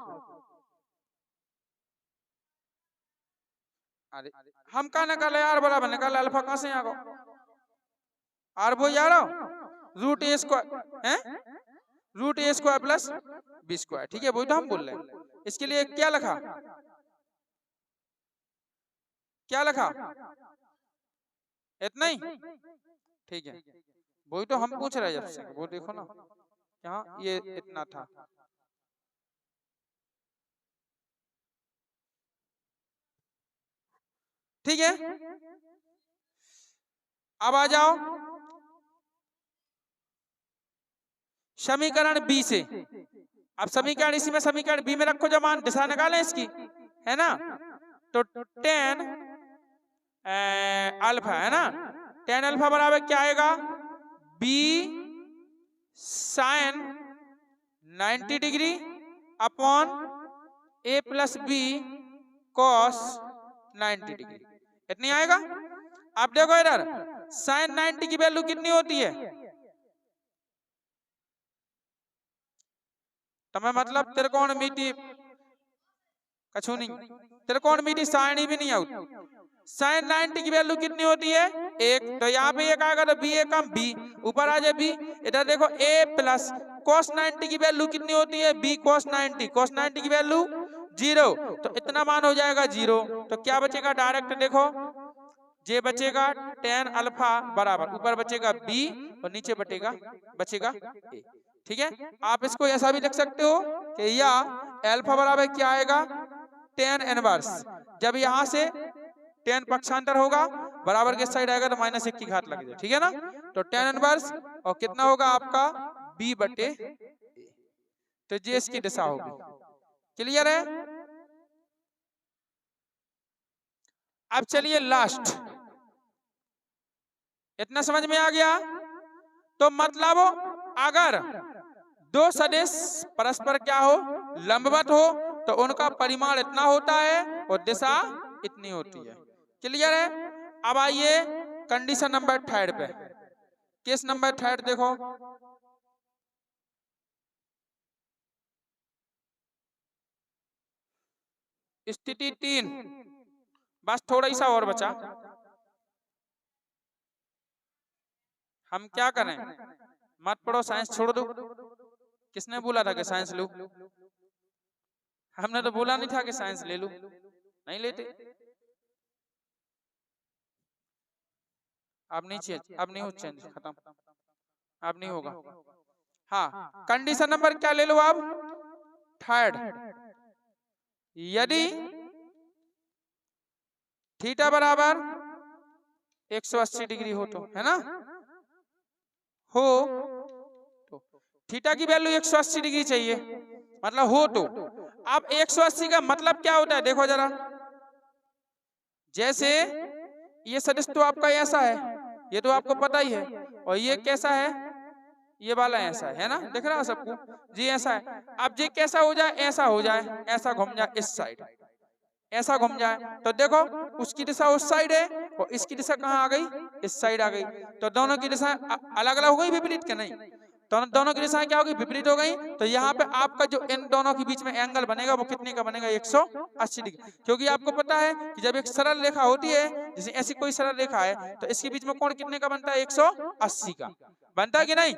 अरे हम कहा निकाले आर बराबर निकाले, अल्फा कहां से आ गया, आर वो यार रूट ए स्क्वायर है, रूट ए स्क्वायर प्लस बी स्क्वायर, ठीक है, वही तो हम बोल रहे हैं। इसके लिए क्या लिखा, क्या लिखा, इतना ही, ठीक है, वही तो हम पूछ रहे हैं जब से, वो देखो ना यहाँ ये इतना था। ठीक है, अब आ जाओ समीकरण बी से। अब समीकरण इसी में समीकरण बी में रखो, जब मान दिशा निकालें इसकी, है ना, तो टेन अल्फा, है ना, टेन अल्फा बराबर क्या आएगा, बी साइन 90 डिग्री अपॉन ए प्लस बी कॉस 90 डिग्री, इतनी आएगा। आप देखो इधर साइन 90 की वैल्यू कितनी होती है, तुम्हें मतलब त्रिकोणमिति कछु नहीं। त्रिकोणमिति सारणी भी नहीं आउट। साइन 90 की वैल्यू कितनी होती है? 1। तो यहाँ पे 1 आएगा तो बी ए कम बी, ऊपर आ जाए बी। इधर देखो a प्लस cos 90 की वैल्यू कितनी होती है? b cos 90। cos 90 की वैल्यू 0, तो इतना मान हो जाएगा 0। तो क्या बचेगा? डायरेक्ट देखो जे बचेगा tan अल्फा बराबर, ऊपर बचेगा b और नीचे बचेगा a। ठीक है, आप इसको ऐसा भी लिख सकते हो कि या अल्फा बराबर क्या आएगा? tan inverse. जब यहाँ से tan पक्षांतर होगा बराबर के साइड आएगा तो -1 की घात लग जाए। ठीक है ना, तो tan इनवर्स और कितना होगा आपका b बटे a। तो ये इसकी दिशा होगी। क्लियर है? अब चलिए लास्ट, इतना समझ में आ गया? तो मतलब अगर दो सदिश परस्पर क्या हो? लंबवत हो, तो उनका परिमाण इतना होता है और दिशा इतनी होती है। क्लियर है? अब आइए कंडीशन नंबर 3 पे। केस नंबर 3 देखो। स्थिति 3, बस थोड़ा सा और बचा। हम क्या करें? मत पढ़ो, साइंस छोड़ दो। किसने बोला था कि साइंस लो? हमने तो बोला नहीं था कि साइंस ले लो, नहीं लेते। अब नहीं चेंज, अब नहीं हो चेंज, खत्म, अब नहीं होगा। हाँ, कंडीशन नंबर क्या ले लो आप? 3। यदि थीटा बराबर 180 डिग्री हो तो, है ना, हो तो थीटा की वैल्यू 180 डिग्री चाहिए, मतलब हो तो। अब 180 का मतलब क्या होता है? देखो जरा, जैसे ये सदिश तो आपका ऐसा है, ये तो आपको पता ही है, और ये कैसा है? ये वाला ऐसा है ना, दिख रहा है सबको? जी ऐसा है। अब ये कैसा हो जाए? ऐसा हो जाए, ऐसा घूम जाए इस साइड, ऐसा घूम जाए, तो देखो उसकी दिशा उस साइड है और इसकी दिशा कहाँ आ गई? इस साइड आ गई। तो दोनों की दिशा अलग अलग हो गई, विपरीत के नहीं? दोनों की दिशाएं क्या होगी? विपरीत हो गई। तो यहाँ पे आपका जो इन दोनों के बीच में एंगल बनेगा वो कितने का बनेगा? 180 डिग्री। क्योंकि आपको पता है कि जब एक सरल रेखा होती है, जैसे ऐसी कोई सरल रेखा है, तो इसके बीच में कोण कितने का बनता है? 180 का बनता है कि नहीं?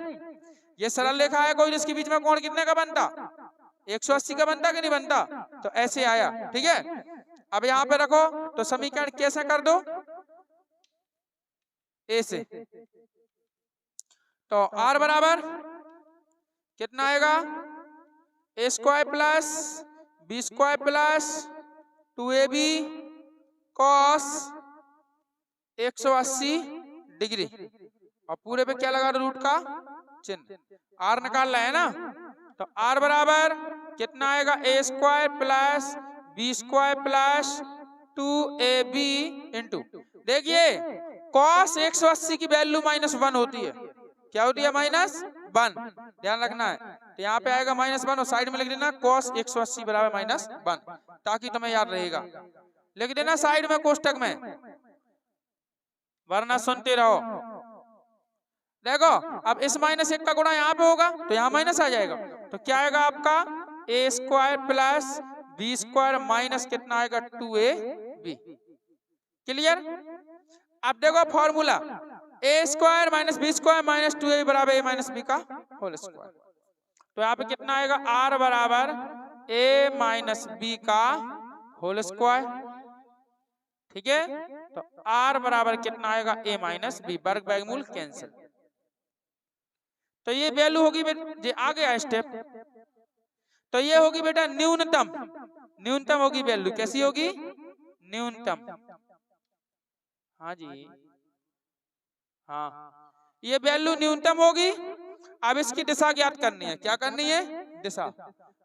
ये सरल रेखा है कोई, इसके बीच में कोण कितने का बनता? 180 का बनता कि नहीं बनता? तो ऐसे आया। ठीक है, अब यहाँ पे रखो तो समीकरण कैसे कर दो? ए से। तो r बराबर कितना आएगा? a square plus b square plus 2ab cos 180 degree, और पूरे पे क्या लगा? रूट का चिन्ह। r निकाल रहे हैं ना, तो r बराबर कितना आएगा? a square plus b square plus 2ab into, देखिए cos 180 की वैल्यू -1 होती है। क्या होती है? -1, ध्यान रखना है। तो यहाँ पे आएगा -1 और साइड में लिख देना cos 180 बराबर -1, ताकि तुम्हें याद रहेगा। लिख देना साइड में कोष्टक में, वरना सुनते रहो। देखो अब इस -1 का गुणा यहाँ पे होगा तो यहाँ माइनस आ जाएगा, तो क्या आएगा आपका? a square plus b square minus कितना आएगा? 2ab। क्लियर? अब देखो formula, a square minus b square minus 2ab बराबर a माइनस b का होल स्क्वायर। तो यहाँ पे कितना आएगा? r बराबर a माइनस b का होल स्क्वायर। ठीक है, तो r बराबर कितना आएगा? a माइनस b, वर्ग वर्गमूल कैंसिल। तो ये वैल्यू होगी, ये आ गया स्टेप। तो ये होगी बेटा न्यूनतम, न्यूनतम होगी वैल्यू। कैसी होगी? न्यूनतम। हाँ जी, हाँ, ये वैल्यू न्यूनतम होगी। अब इसकी दिशा ज्ञात करनी है। क्या करनी है? दिशा।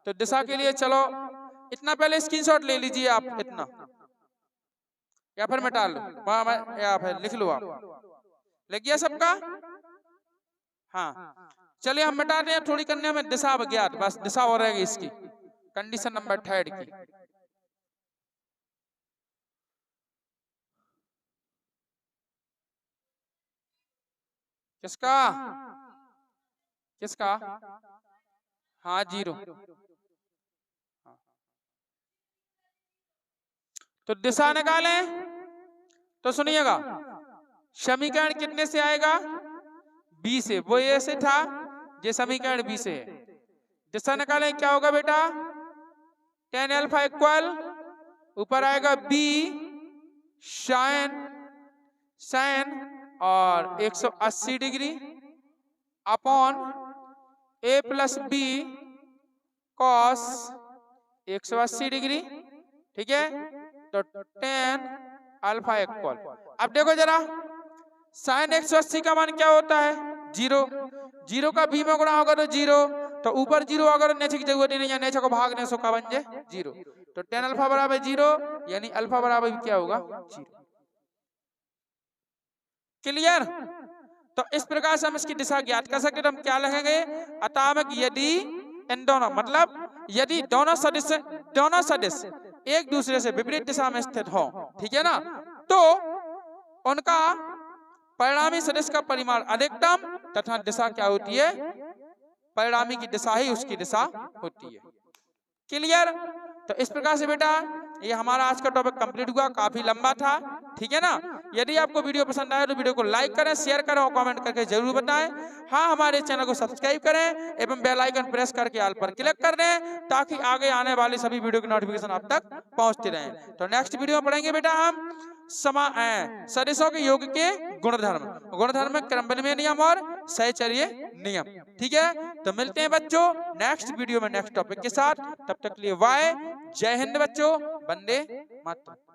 तो दिशा के लिए चलो इतना पहले स्क्रीनशॉट ले लीजिए आप, इतना, या फिर मिटा लो, या फिर लिख लो। आप लिख गया सबका? हाँ, चलिए हम मिटा दें, थोड़ी करने में दिशा ज्ञात, बस दिशा हो रहेगी इसकी। कंडीशन नंबर 3 की, किसका? किसका? हाँ 0। तो दिशा निकालें तो सुनिएगा, समीकरण कितने से आएगा? बी से। वो ए से था, ये समीकरण बी से है। दिशा निकालें, क्या होगा बेटा? tan अल्फा इक्वल ऊपर आएगा बी साइन और 180 डिग्री अपॉन ए प्लस बी कॉस 180 डिग्री। ठीक है, तो tan अल्फा इक्वल, अब देखो जरा, साइन 180 का मान क्या होता है? 0। 0 का बी में गुणा होगा तो 0, तो ऊपर 0 अगर नीचे की जरूरत ही नहीं है, नीचे को भागने से का बन जाए 0। तो tan अल्फा बराबर 0, यानी अल्फा बराबर क्या होगा? 0। क्लियर? तो इस प्रकार से हम इसकी दिशा ज्ञात कर सकते हैं। तो हम क्या लिखेंगे? अतामक यदि इन दोनों, मतलब यदि दोनों सदिश एक दूसरे से विपरीत दिशा में स्थित हो, ठीक है ना, तो उनका परिणामी सदिश का परिमाण अधिकतम तथा दिशा क्या होती है? परिणामी की दिशा ही उसकी दिशा होती है। क्लियर? तो इस प्रकार से बेटा ये हमारा आज का टॉपिक कंप्लीट हुआ, काफी लंबा था, ठीक है ना। यदि आपको वीडियो पसंद आया तो वीडियो को लाइक करें, शेयर करें और कमेंट करके जरूर बताएं। हाँ, हमारे चैनल को सब्सक्राइब करें एवं बेल आइकन प्रेस करके ऑल पर क्लिक कर दें, ताकि आगे आने वाली सभी वीडियो की नोटिफिकेशन आप तक पहुंचती रहे। तो नेक्स्ट वीडियो में पढ़ेंगे बेटा हम सदिशों के योग के गुणधर्म, क्रम विनिमय नियम और सहचर्य नियम। ठीक है, तो मिलते हैं बच्चों नेक्स्ट वीडियो में नेक्स्ट टॉपिक के साथ। तब तक के लिए बाय, जय हिंद बच्चों, वंदे मातरम।